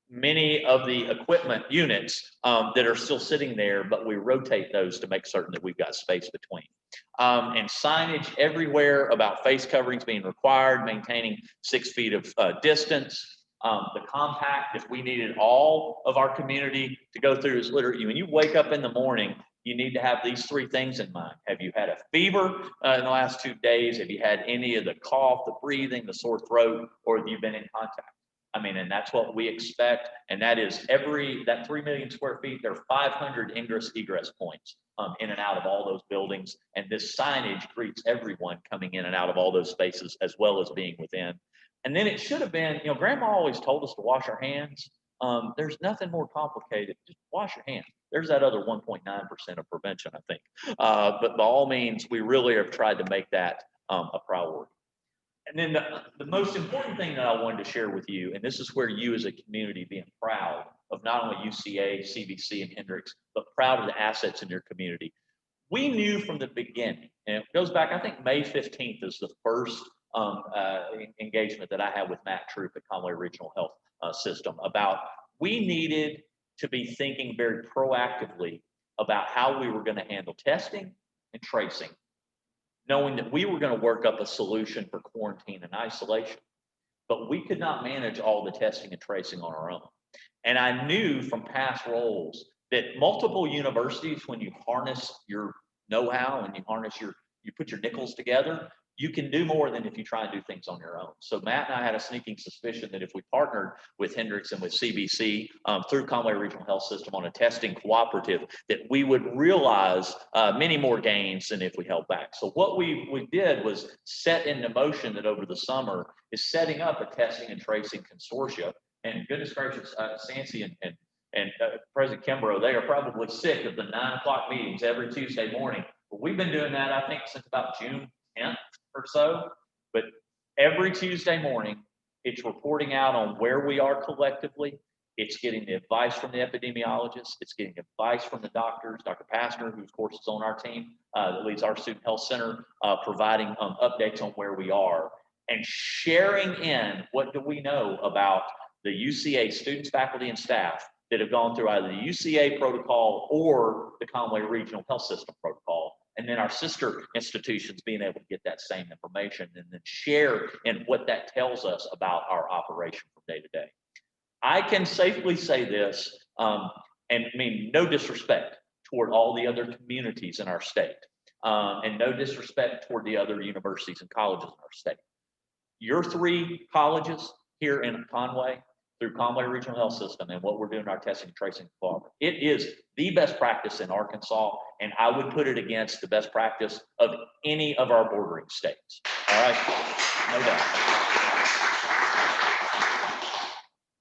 many of the equipment units that are still sitting there, but we rotate those to make certain that we've got space between. And signage everywhere about face coverings being required, maintaining 6 feet of distance. The compact, if we needed all of our community to go through is literally, when you wake up in the morning, you need to have these 3 things in mind. Have you had a fever in the last 2 days? Have you had any of the cough, the breathing, the sore throat, or have you been in contact? I mean, and that's what we expect. And that is that 3 million square feet, there are 500 ingress egress points in and out of all those buildings. And this signage greets everyone coming in and out of all those spaces, as well as being within. And then it should have been, Grandma always told us to wash our hands. There's nothing more complicated. Just wash your hands. There's that other 1.9% of prevention, I think. But by all means, we really have tried to make that a priority. And then the most important thing that I wanted to share with you, and this is where you as a community being proud of not only UCA, CBC, and Hendrix, but proud of the assets in your community. We knew from the beginning, and it goes back, I think May 15th is the first engagement that I had with Matt Troop at Conway Regional Health System, about we needed to be thinking very proactively about how we were going to handle testing and tracing knowing that we were going to work up a solution for quarantine and isolation, but we could not manage all the testing and tracing on our own. And I knew from past roles that multiple universities, when you harness your know-how and you put your nickels together, you can do more than if you try and do things on your own. So Matt and I had a sneaking suspicion that if we partnered with Hendricks and with CBC through Conway Regional Health System on a testing cooperative, that we would realize many more gains than if we held back. So what we did was set into motion that over the summer is setting up a testing and tracing consortia. And goodness gracious, Sancy and President Kimbrough, they are probably sick of the 9 o'clock meetings every Tuesday morning. But we've been doing that, I think, since about June 10th or so. But every Tuesday morning, it's reporting out on where we are collectively. It's getting the advice from the epidemiologists. It's getting advice from the doctors. Dr. Pastner, who of course is on our team, that leads our student health center, providing updates on where we are and sharing in what do we know about the UCA students, faculty, and staff that have gone through either the UCA protocol or the Conway Regional Health System protocol. And then our sister institutions being able to get that same information and then share in what that tells us about our operation from day to day. I can safely say this, and I mean, no disrespect toward all the other communities in our state, and no disrespect toward the other universities and colleges in our state. Your 3 colleges here in Conway, through Conway Regional Health System and what we're doing in our testing and tracing cooperative, it is the best practice in Arkansas, and I would put it against the best practice of any of our bordering states. All right, no doubt.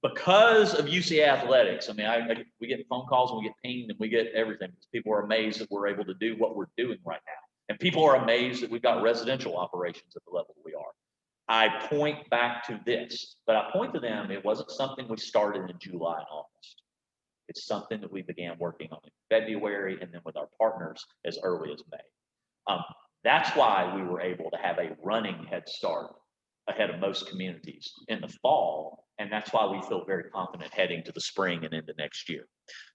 Because of UCA athletics, I mean, we get phone calls and we get pinged and we get everything. People are amazed that we're able to do what we're doing right now. And people are amazed that we've got residential operations at the level we are. I point back to this, but I point to them, it wasn't something we started in July and August. It's something that we began working on in February and then with our partners as early as May. That's why we were able to have a running head start ahead of most communities in the fall. And that's why we feel very confident heading to the spring and into next year.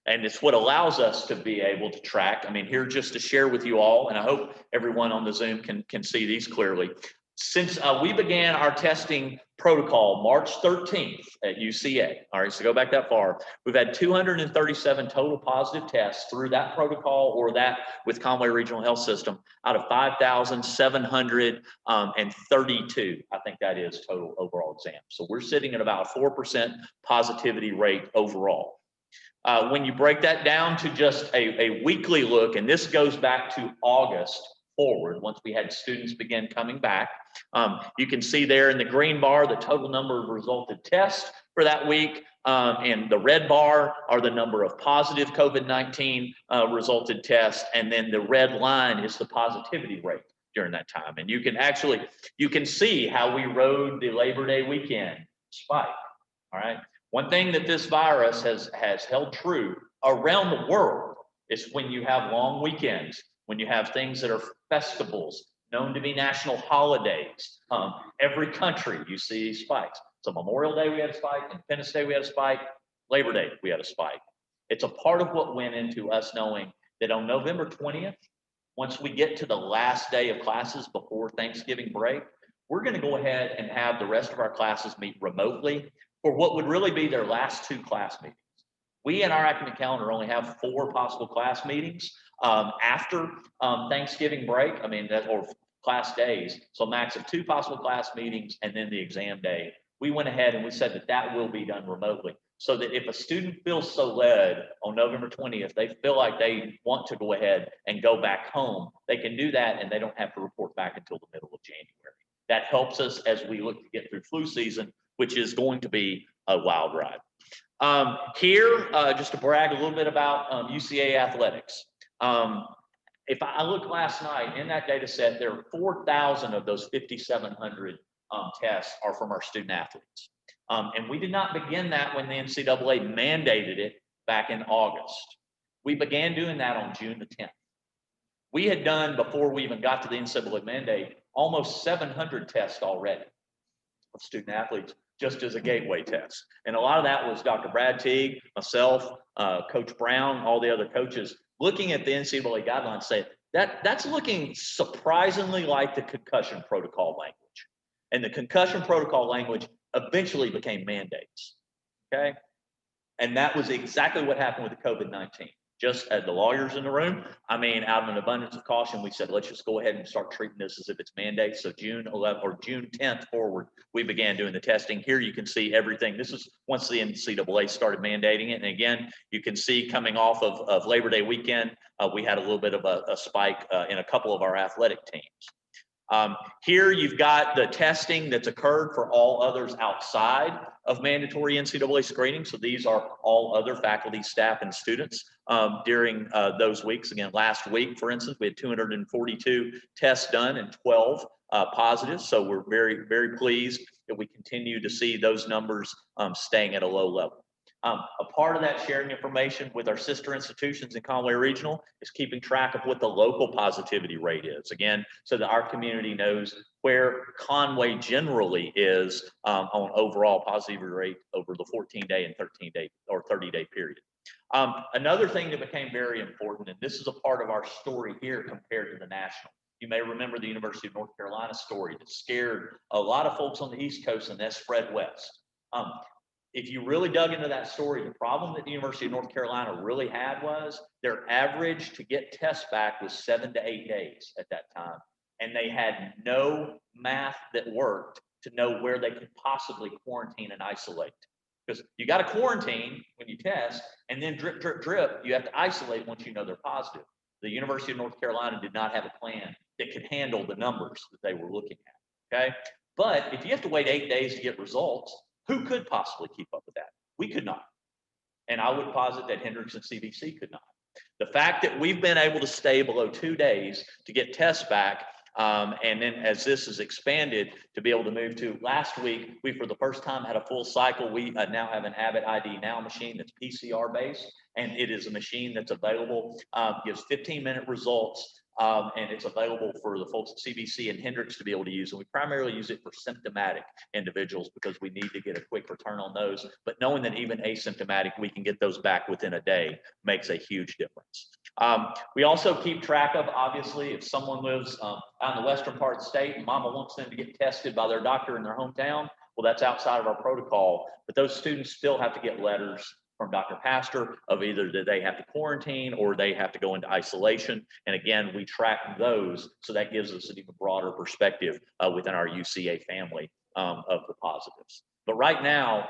And it's what allows us to be able to track. I mean, here just to share with you all, and I hope everyone on the Zoom can see these clearly. Since we began our testing protocol March 13th at UCA, all right, so go back that far, we've had 237 total positive tests through that protocol or that with Conway Regional Health System out of 5,732, I think that is total overall exams. So we're sitting at about a 4% positivity rate overall. When you break that down to just a weekly look, and this goes back to August forward, once we had students begin coming back, you can see there in the green bar the total number of resulted tests for that week, and the red bar are the number of positive COVID-19 resulted tests, and then the red line is the positivity rate during that time. And you can see how we rode the Labor Day weekend spike. All right, one thing that this virus has held true around the world is when you have long weekends, when you have things that are festivals, known to be national holidays, every country you see spikes. So Memorial Day we had a spike, Independence Day we had a spike, Labor Day we had a spike. It's a part of what went into us knowing that on November 20th, once we get to the last day of classes before Thanksgiving break, we're going to go ahead and have the rest of our classes meet remotely for what would really be their last 2 class meetings. We in our academic calendar only have 4 possible class meetings after Thanksgiving break. I mean, or class days. So max of 2 possible class meetings and then the exam day. We went ahead and we said that will be done remotely. So that if a student feels so led on November 20th, they feel like they want to go ahead and go back home, they can do that and they don't have to report back until the middle of January. That helps us as we look to get through flu season, which is going to be a wild ride. Here, just to brag a little bit about UCA athletics. If I look last night in that data set, there are 4,000 of those 5,700 tests are from our student athletes. And we did not begin that when the NCAA mandated it back in August. We began doing that on June the 10th. We had done, before we even got to the NCAA mandate, almost 700 tests already of student athletes just as a gateway test. And a lot of that was Dr. Brad Teague, myself, Coach Brown, all the other coaches looking at the NCAA guidelines saying, That's looking surprisingly like the concussion protocol language. And the concussion protocol language eventually became mandates, okay? And that was exactly what happened with the COVID-19. Just as the lawyers in the room, I mean, out of an abundance of caution, we said, let's just go ahead and start treating this as if it's mandates. So June 11th or June 10th forward, we began doing the testing. Here you can see everything. This is once the NCAA started mandating it. And again, you can see coming off of Labor Day weekend, we had a little bit of a spike in a couple of our athletic teams. Here you've got the testing that's occurred for all others outside of mandatory NCAA screening. So these are all other faculty, staff, and students during those weeks. Again, last week, for instance, we had 242 tests done and 12 positives. So we're very, very pleased that we continue to see those numbers staying at a low level. A part of that sharing information with our sister institutions in Conway Regional is keeping track of what the local positivity rate is. Again, so that our community knows where Conway generally is on overall positivity rate over the 14-day and 13-day or 30-day period. Another thing that became very important, and this is a part of our story here compared to the national. You may remember the University of North Carolina story that scared a lot of folks on the East Coast, and that spread west. If you really dug into that story, the problem that the University of North Carolina really had was their average to get tests back was 7 to 8 days at that time. And they had no math that worked to know where they could possibly quarantine and isolate. Because you got to quarantine when you test, and then drip, drip, drip, you have to isolate once you know they're positive. The University of North Carolina did not have a plan that could handle the numbers that they were looking at, okay? But if you have to wait 8 days to get results, who could possibly keep up with that? We could not. And I would posit that Hendricks and CBC could not. The fact that we've been able to stay below 2 days to get tests back, and then as this is expanded to be able to move to last week, we for the first time had a full cycle. We now have an Abbott ID Now machine that's PCR based, and it is a machine that's available, gives 15-minute results. And it's available for the folks at CBC and Hendricks to be able to use. And we primarily use it for symptomatic individuals because we need to get a quick return on those. But knowing that even asymptomatic, we can get those back within a day makes a huge difference. We also keep track of, obviously, if someone lives out in the western part of the state and mama wants them to get tested by their doctor in their hometown, well, that's outside of our protocol. But those students still have to get letters from Dr. Pastor of either that they have to quarantine or they have to go into isolation. And again, we track those. So that gives us an even broader perspective within our UCA family of the positives. But right now,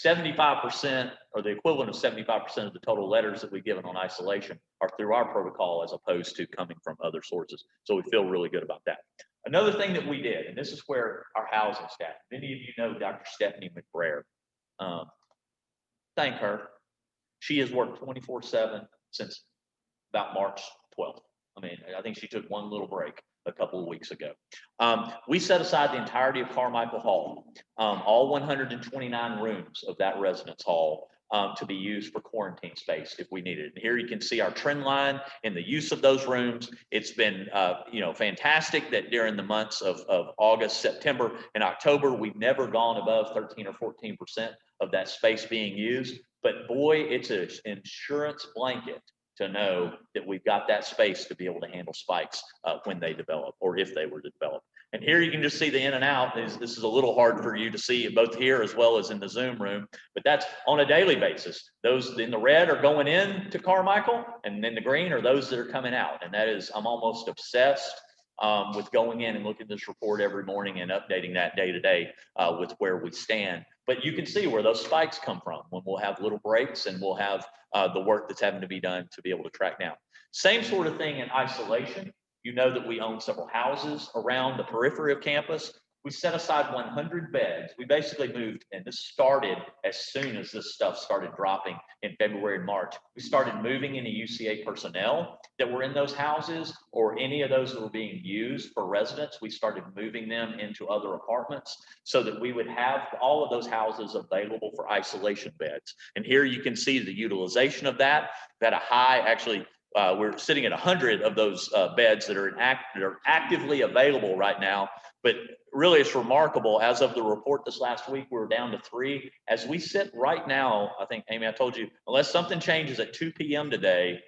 75% or the equivalent of 75% of the total letters that we've given on isolation are through our protocol as opposed to coming from other sources. So we feel really good about that. Another thing that we did, and this is where our housing staff, many of you know Dr. Stephanie McBrayer. Thank her. She has worked 24/7 since about March 12th. I mean, I think she took one little break a couple of weeks ago. We set aside the entirety of Carmichael Hall, all 129 rooms of that residence hall to be used for quarantine space if we needed it. And here you can see our trend line in the use of those rooms. It's been fantastic that during the months of August, September, and October, we've never gone above 13 or 14% of that space being used. But boy, it's an insurance blanket to know that we've got that space to be able to handle spikes when they develop or if they were to develop. And here you can just see the in and out. This is a little hard for you to see both here as well as in the Zoom room, but that's on a daily basis. Those in the red are going in to Carmichael, and then the green are those that are coming out. And that is, I'm almost obsessed with going in and looking at this report every morning and updating that day to day with where we stand. But you can see where those spikes come from when we'll have little breaks and we'll have the work that's having to be done to be able to track down. Same sort of thing in isolation. You know that we own several houses around the periphery of campus. We set aside 100 beds. We basically moved, and this started as soon as this stuff started dropping in February and March. We started moving any UCA personnel that were in those houses or any of those that were being used for residents. We started moving them into other apartments so that we would have all of those houses available for isolation beds. And here you can see the utilization of that. That a high, actually, we're sitting at 100 of those beds that are actively available right now. But really, it's remarkable. As of the report this last week, we were down to 3. As we sit right now, I think, Amy, I told you, unless something changes at 2 p.m. today,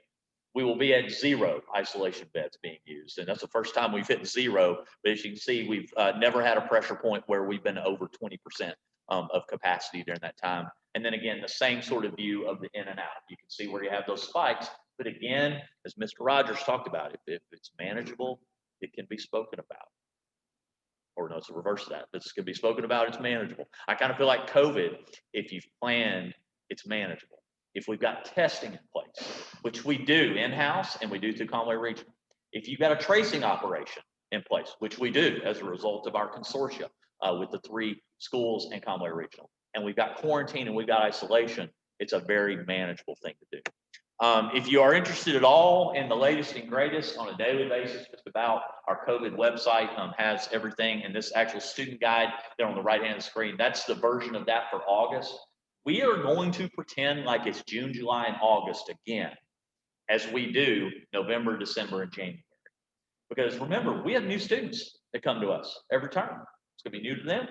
we will be at 0 isolation beds being used. And that's the first time we've hit 0. But as you can see, we've never had a pressure point where we've been over 20% of capacity during that time. And then again, the same sort of view of the in and out. You can see where you have those spikes. But again, as Mr. Rogers talked about, if it's manageable, it can be spoken about. Or no, it's the reverse of that. This can be spoken about, it's manageable. I kind of feel like COVID, if you've planned, it's manageable. If we've got testing in place, which we do in-house and we do through Conway Regional. If you've got a tracing operation in place, which we do as a result of our consortia with the 3 schools and Conway Regional, and we've got quarantine and we've got isolation, it's a very manageable thing to do. If you are interested at all in the latest and greatest on a daily basis, just about our COVID website has everything. And this actual student guide there on the right hand of the screen, that's the version of that for August. We are going to pretend like it's June, July, and August again, as we do November, December, and January. Because remember, we have new students that come to us every term. It's going to be new to them.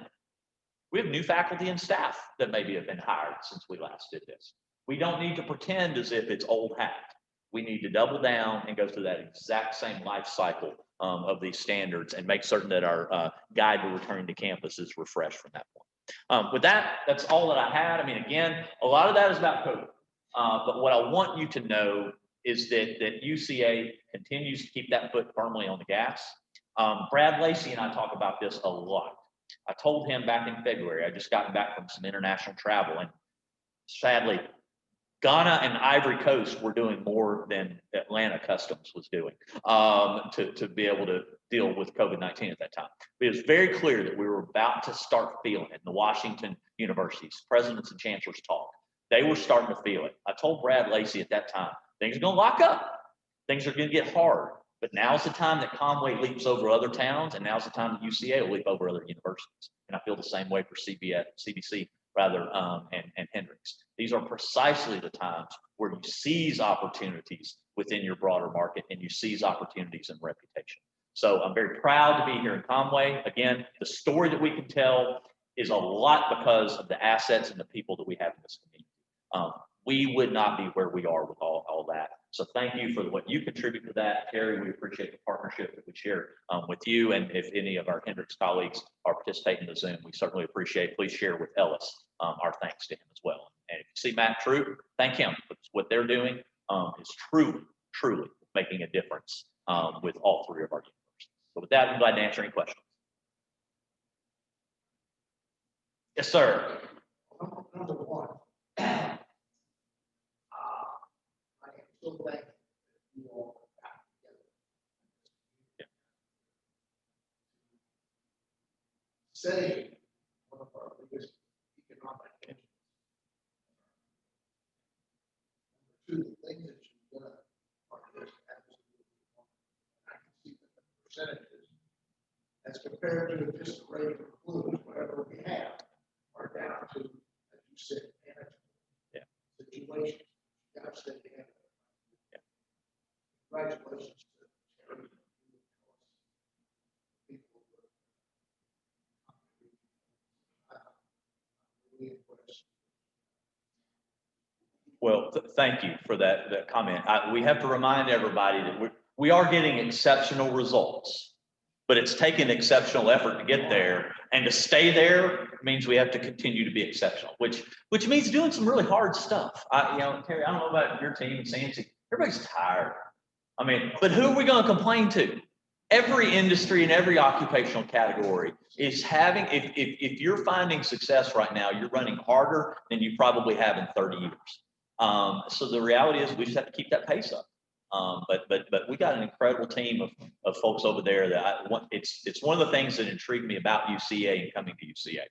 We have new faculty and staff that maybe have been hired since we last did this. We don't need to pretend as if it's old hat. We need to double down and go through that exact same life cycle of these standards and make certain that our guide to returning to campus is refreshed from that point. With that, that's all that I had. I mean, again, a lot of that is about COVID. But what I want you to know is that UCA continues to keep that foot firmly on the gas. Brad Lacey and I talk about this a lot. I told him back in February, I just gotten back from some international travel, and sadly, Ghana and Ivory Coast were doing more than Atlanta Customs was doing to be able to deal with COVID-19 at that time. But it was very clear that we were about to start feeling it. The Washington universities, presidents and chancellors talk. They were starting to feel it. I told Brad Lacey at that time, things are going to lock up. Things are going to get hard. But now's the time that Conway leaps over other towns, and now's the time that UCA will leap over other universities. And I feel the same way for CBC rather, and Hendrix. These are precisely the times where you seize opportunities within your broader market and you seize opportunities and reputation. So I'm very proud to be here in Conway. Again, the story that we can tell is a lot because of the assets and the people that we have in this community. We would not be where we are with all that. So thank you for what you contribute to that, Terry. We appreciate the partnership that we share with you. And if any of our Hendrix colleagues are participating in the Zoom, we certainly appreciate. Please share with Ellis our thanks to him as well. And if you see Matt Troop, thank him. What they're doing is truly making a difference with all 3 of our universities. So with that, I'm glad to answer any questions. Yes, sir. Number 1. I am so glad you all got together. Say one of our biggest economic engines. Number 2, the things that you've done are just absolutely wonderful. I can see the percentages as compared to just the rate of influence, whatever we have, are down to, as you said, manageable situations. You got to stay together. Congratulations to Terry. Well, thank you for that comment. We have to remind everybody that we are getting exceptional results, but it's taken exceptional effort to get there, and to stay there means we have to continue to be exceptional, which means doing some really hard stuff. Terry, I don't know about your team and Sancy. Everybody's tired. I mean, but who are we going to complain to? Every industry and every occupational category is having, if you're finding success right now, you're running harder than you probably have in 30 years. So the reality is we just have to keep that pace up. But we got an incredible team of folks over there that it's one of the things that intrigued me about UCA and coming to UCA.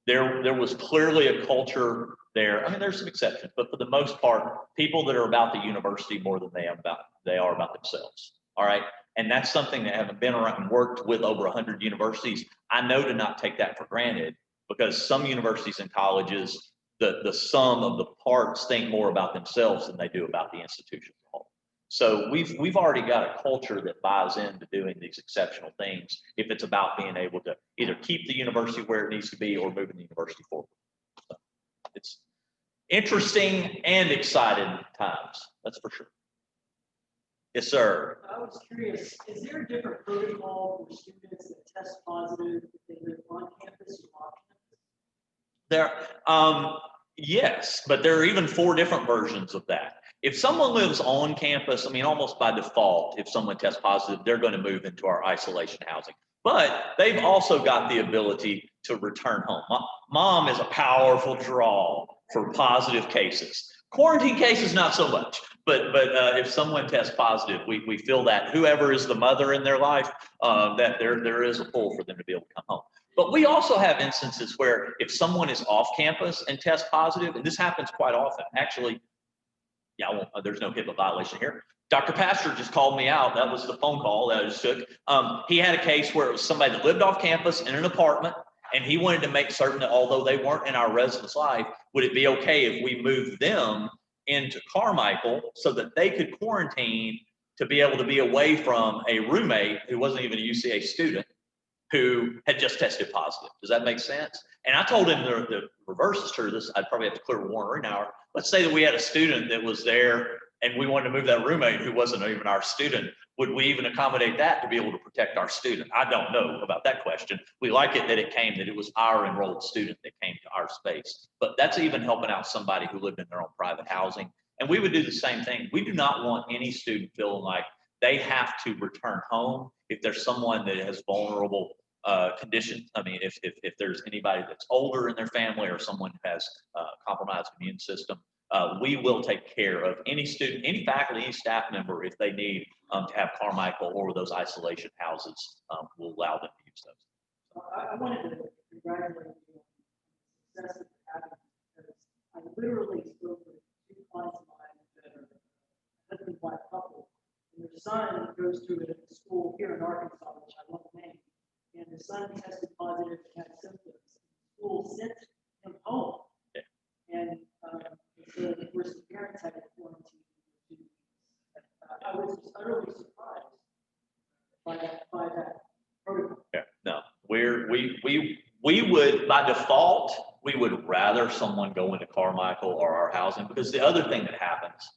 There was clearly a culture there. I mean, there's some exceptions, but for the most part, people that are about the university more than they are about themselves. All right. And that's something that having been around and worked with over 100 universities, I know to not take that for granted, because some universities and colleges, the sum of the parts think more about themselves than they do about the institution as a whole. So we've already got a culture that buys into doing these exceptional things if it's about being able to either keep the university where it needs to be or moving the university forward. So it's interesting and exciting times, that's for sure. Yes, sir. I was curious, is there a different protocol for students that test positive if they live on campus or off campus? There, yes, but there are even 4 different versions of that. If someone lives on campus, I mean, almost by default, if someone tests positive, they're going to move into our isolation housing. But they've also got the ability to return home. Mom is a powerful draw for positive cases. Quarantine cases, not so much. But if someone tests positive, we feel that whoever is the mother in their life, that there is a pull for them to be able to come home. But we also have instances where if someone is off campus and tests positive, and this happens quite often, actually, yeah, there's no HIPAA violation here. Dr. Pastor just called me out. That was the phone call that I just took. He had a case where it was somebody that lived off campus in an apartment, and he wanted to make certain that although they weren't in our residence life, would it be okay if we moved them into Carmichael so that they could quarantine to be able to be away from a roommate who wasn't even a UCA student who had just tested positive. Does that make sense? And I told him the reverse is true. This, I'd probably have to clear Warner an hour. Let's say that we had a student that was there and we wanted to move that roommate who wasn't even our student. Would we even accommodate that to be able to protect our student? I don't know about that question. We like it that it was our enrolled student that came to our space. But that's even helping out somebody who lived in their own private housing. And we would do the same thing. We do not want any student feeling like they have to return home if there's someone that has vulnerable conditions. I mean, if there's anybody that's older in their family or someone who has compromised immune system, we will take care of any student, any faculty, any staff member if they need to have Carmichael or those isolation houses. We'll allow them to use those. I wanted to congratulate you on the success that you're having, because I literally spoke with 2 clients of mine that are a husband and wife couple, and their son goes to a school here in Arkansas, which I won't name, and the son tested positive and had symptoms. The school sent him home, and so of course the parents had to quarantine for 2 weeks. I was just utterly surprised by that protocol. Yeah, no, we would, by default, we would rather someone go into Carmichael or our housing, because the other thing that happens,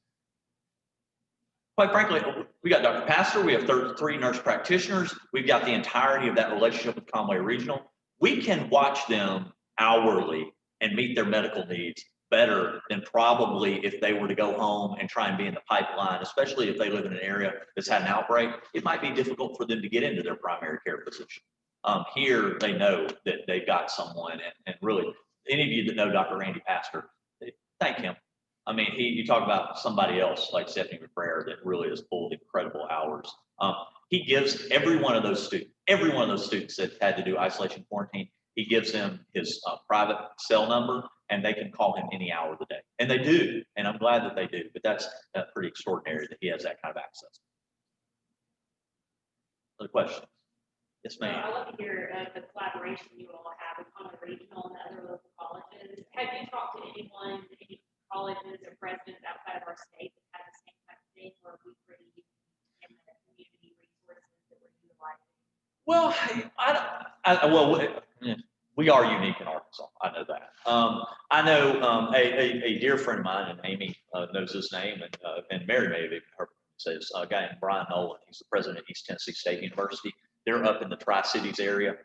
quite frankly, we got Dr. Pastor, we have 3 nurse practitioners, we've got the entirety of that relationship with Conway Regional. We can watch them hourly and meet their medical needs better than probably if they were to go home and try and be in the pipeline, especially if they live in an area that's had an outbreak. It might be difficult for them to get into their primary care physician. Here, they know that they've got someone, and really, any of you that know Dr. Randy Pastor, thank him. I mean, you talk about somebody else like Stephanie McBrayer that really has pulled incredible hours. He gives every one of those students that had to do isolation quarantine, he gives them his private cell number, and they can call him any hour of the day. And they do, and I'm glad that they do, but that's pretty extraordinary that he has that kind of access. Other questions? Yes, ma'am. I love to hear the collaboration you all have with Conway Regional and the other local colleges. Have you talked to anyone, any colleges or presidents outside of our state that have the same type of thing, or are we pretty in the community resources that we're utilizing? Well, we are unique in Arkansas. I know that. I know a dear friend of mine, and Amy knows his name, and Mary may have even heard him, says a guy named Brian Nolan. He's the president of East Tennessee State University. They're up in the Tri-Cities area.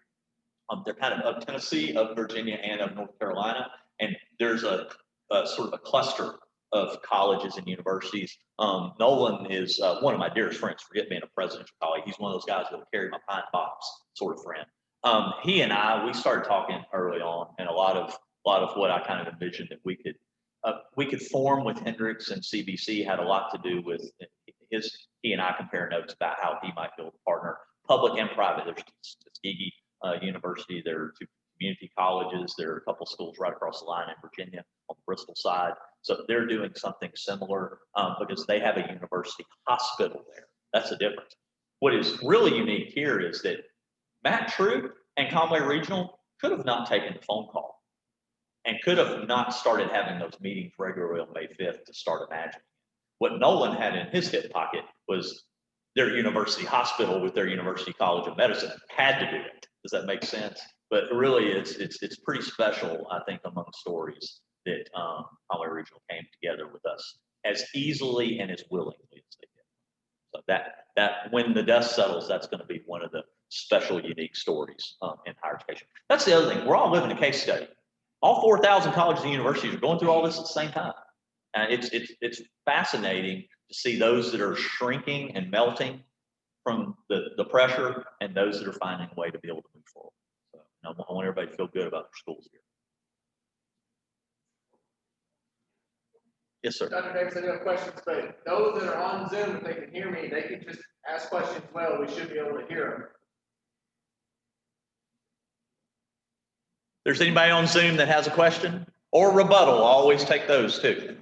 They're kind of up Tennessee, up Virginia, and up North Carolina. And there's a sort of a cluster of colleges and universities. Nolan is one of my dearest friends. Forget being a presidential colleague. He's one of those guys that will carry my pine box sort of friend. He and I, we started talking early on, and a lot of what I kind of envisioned that we could form with Hendrix and CBC had a lot to do with he and I compare notes about how he might build a partner, public and private. There's Tuskegee University, there are 2 community colleges, there are a couple schools right across the line in Virginia on the Bristol side. So they're doing something similar because they have a university hospital there. That's the difference. What is really unique here is that Matt Troop and Conway Regional could have not taken the phone call and could have not started having those meetings regularly on May 5th to start imagining. What Nolan had in his hip pocket was their university hospital with their University College of Medicine had to do it. Does that make sense? But really, it's pretty special, I think, among stories that Conway Regional came together with us as easily and as willingly as they did. So that when the dust settles, that's going to be one of the special, unique stories in higher education. That's the other thing. We're all living a case study. All 4,000 colleges and universities are going through all this at the same time. And it's fascinating to see those that are shrinking and melting from the pressure and those that are finding a way to be able to move forward. So I want everybody to feel good about their schools here. Yes, sir. Dr. Davis, I do have questions, but those that are on Zoom, if they can hear me, they can just ask questions well. We should be able to hear them. If there's anybody on Zoom that has a question or rebuttal, I'll always take those too.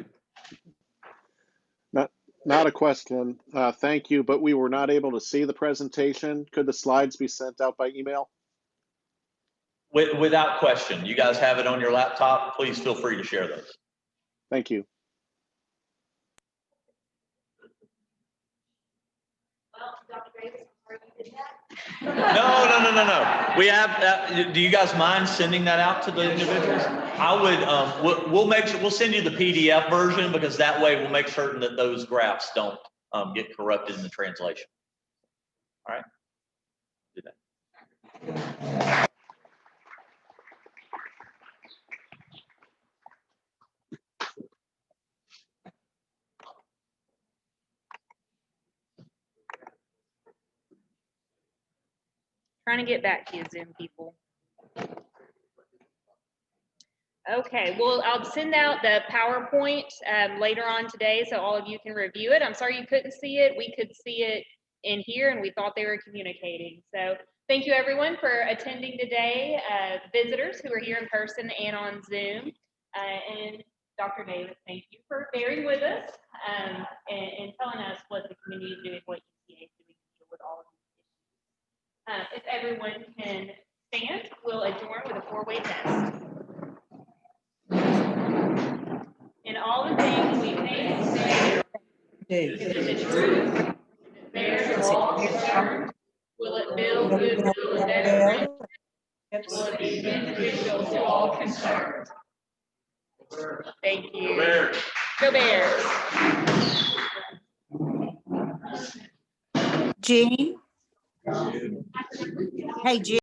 Not a question. Thank you, but we were not able to see the presentation. Could the slides be sent out by email? Without question. You guys have it on your laptop. Please feel free to share those. Thank you. Well, Dr. Davis, I'm sorry you did that. No. We have, do you guys mind sending that out to the individuals? I would, we'll send you the PDF version because that way we'll make certain that those graphs don't get corrupted in the translation. All right? Do that. Trying to get back to you, Zoom people. Okay, well, I'll send out the PowerPoint later on today so all of you can review it. I'm sorry you couldn't see it. We could see it in here and we thought they were communicating. So thank you everyone for attending today, visitors who are here in person and on Zoom. And Dr. Davis, thank you for bearing with us and telling us what the community is doing, what UCA is doing to deal with all of these issues. If everyone can stand, we'll adjourn with a four-way test. In all the things we think and say, is it true? Is it fair to all concerned? Will it build goodwill and betterment? Will it be beneficial to all concerned? Thank you. Go Bears. Jean? Hey, Jean.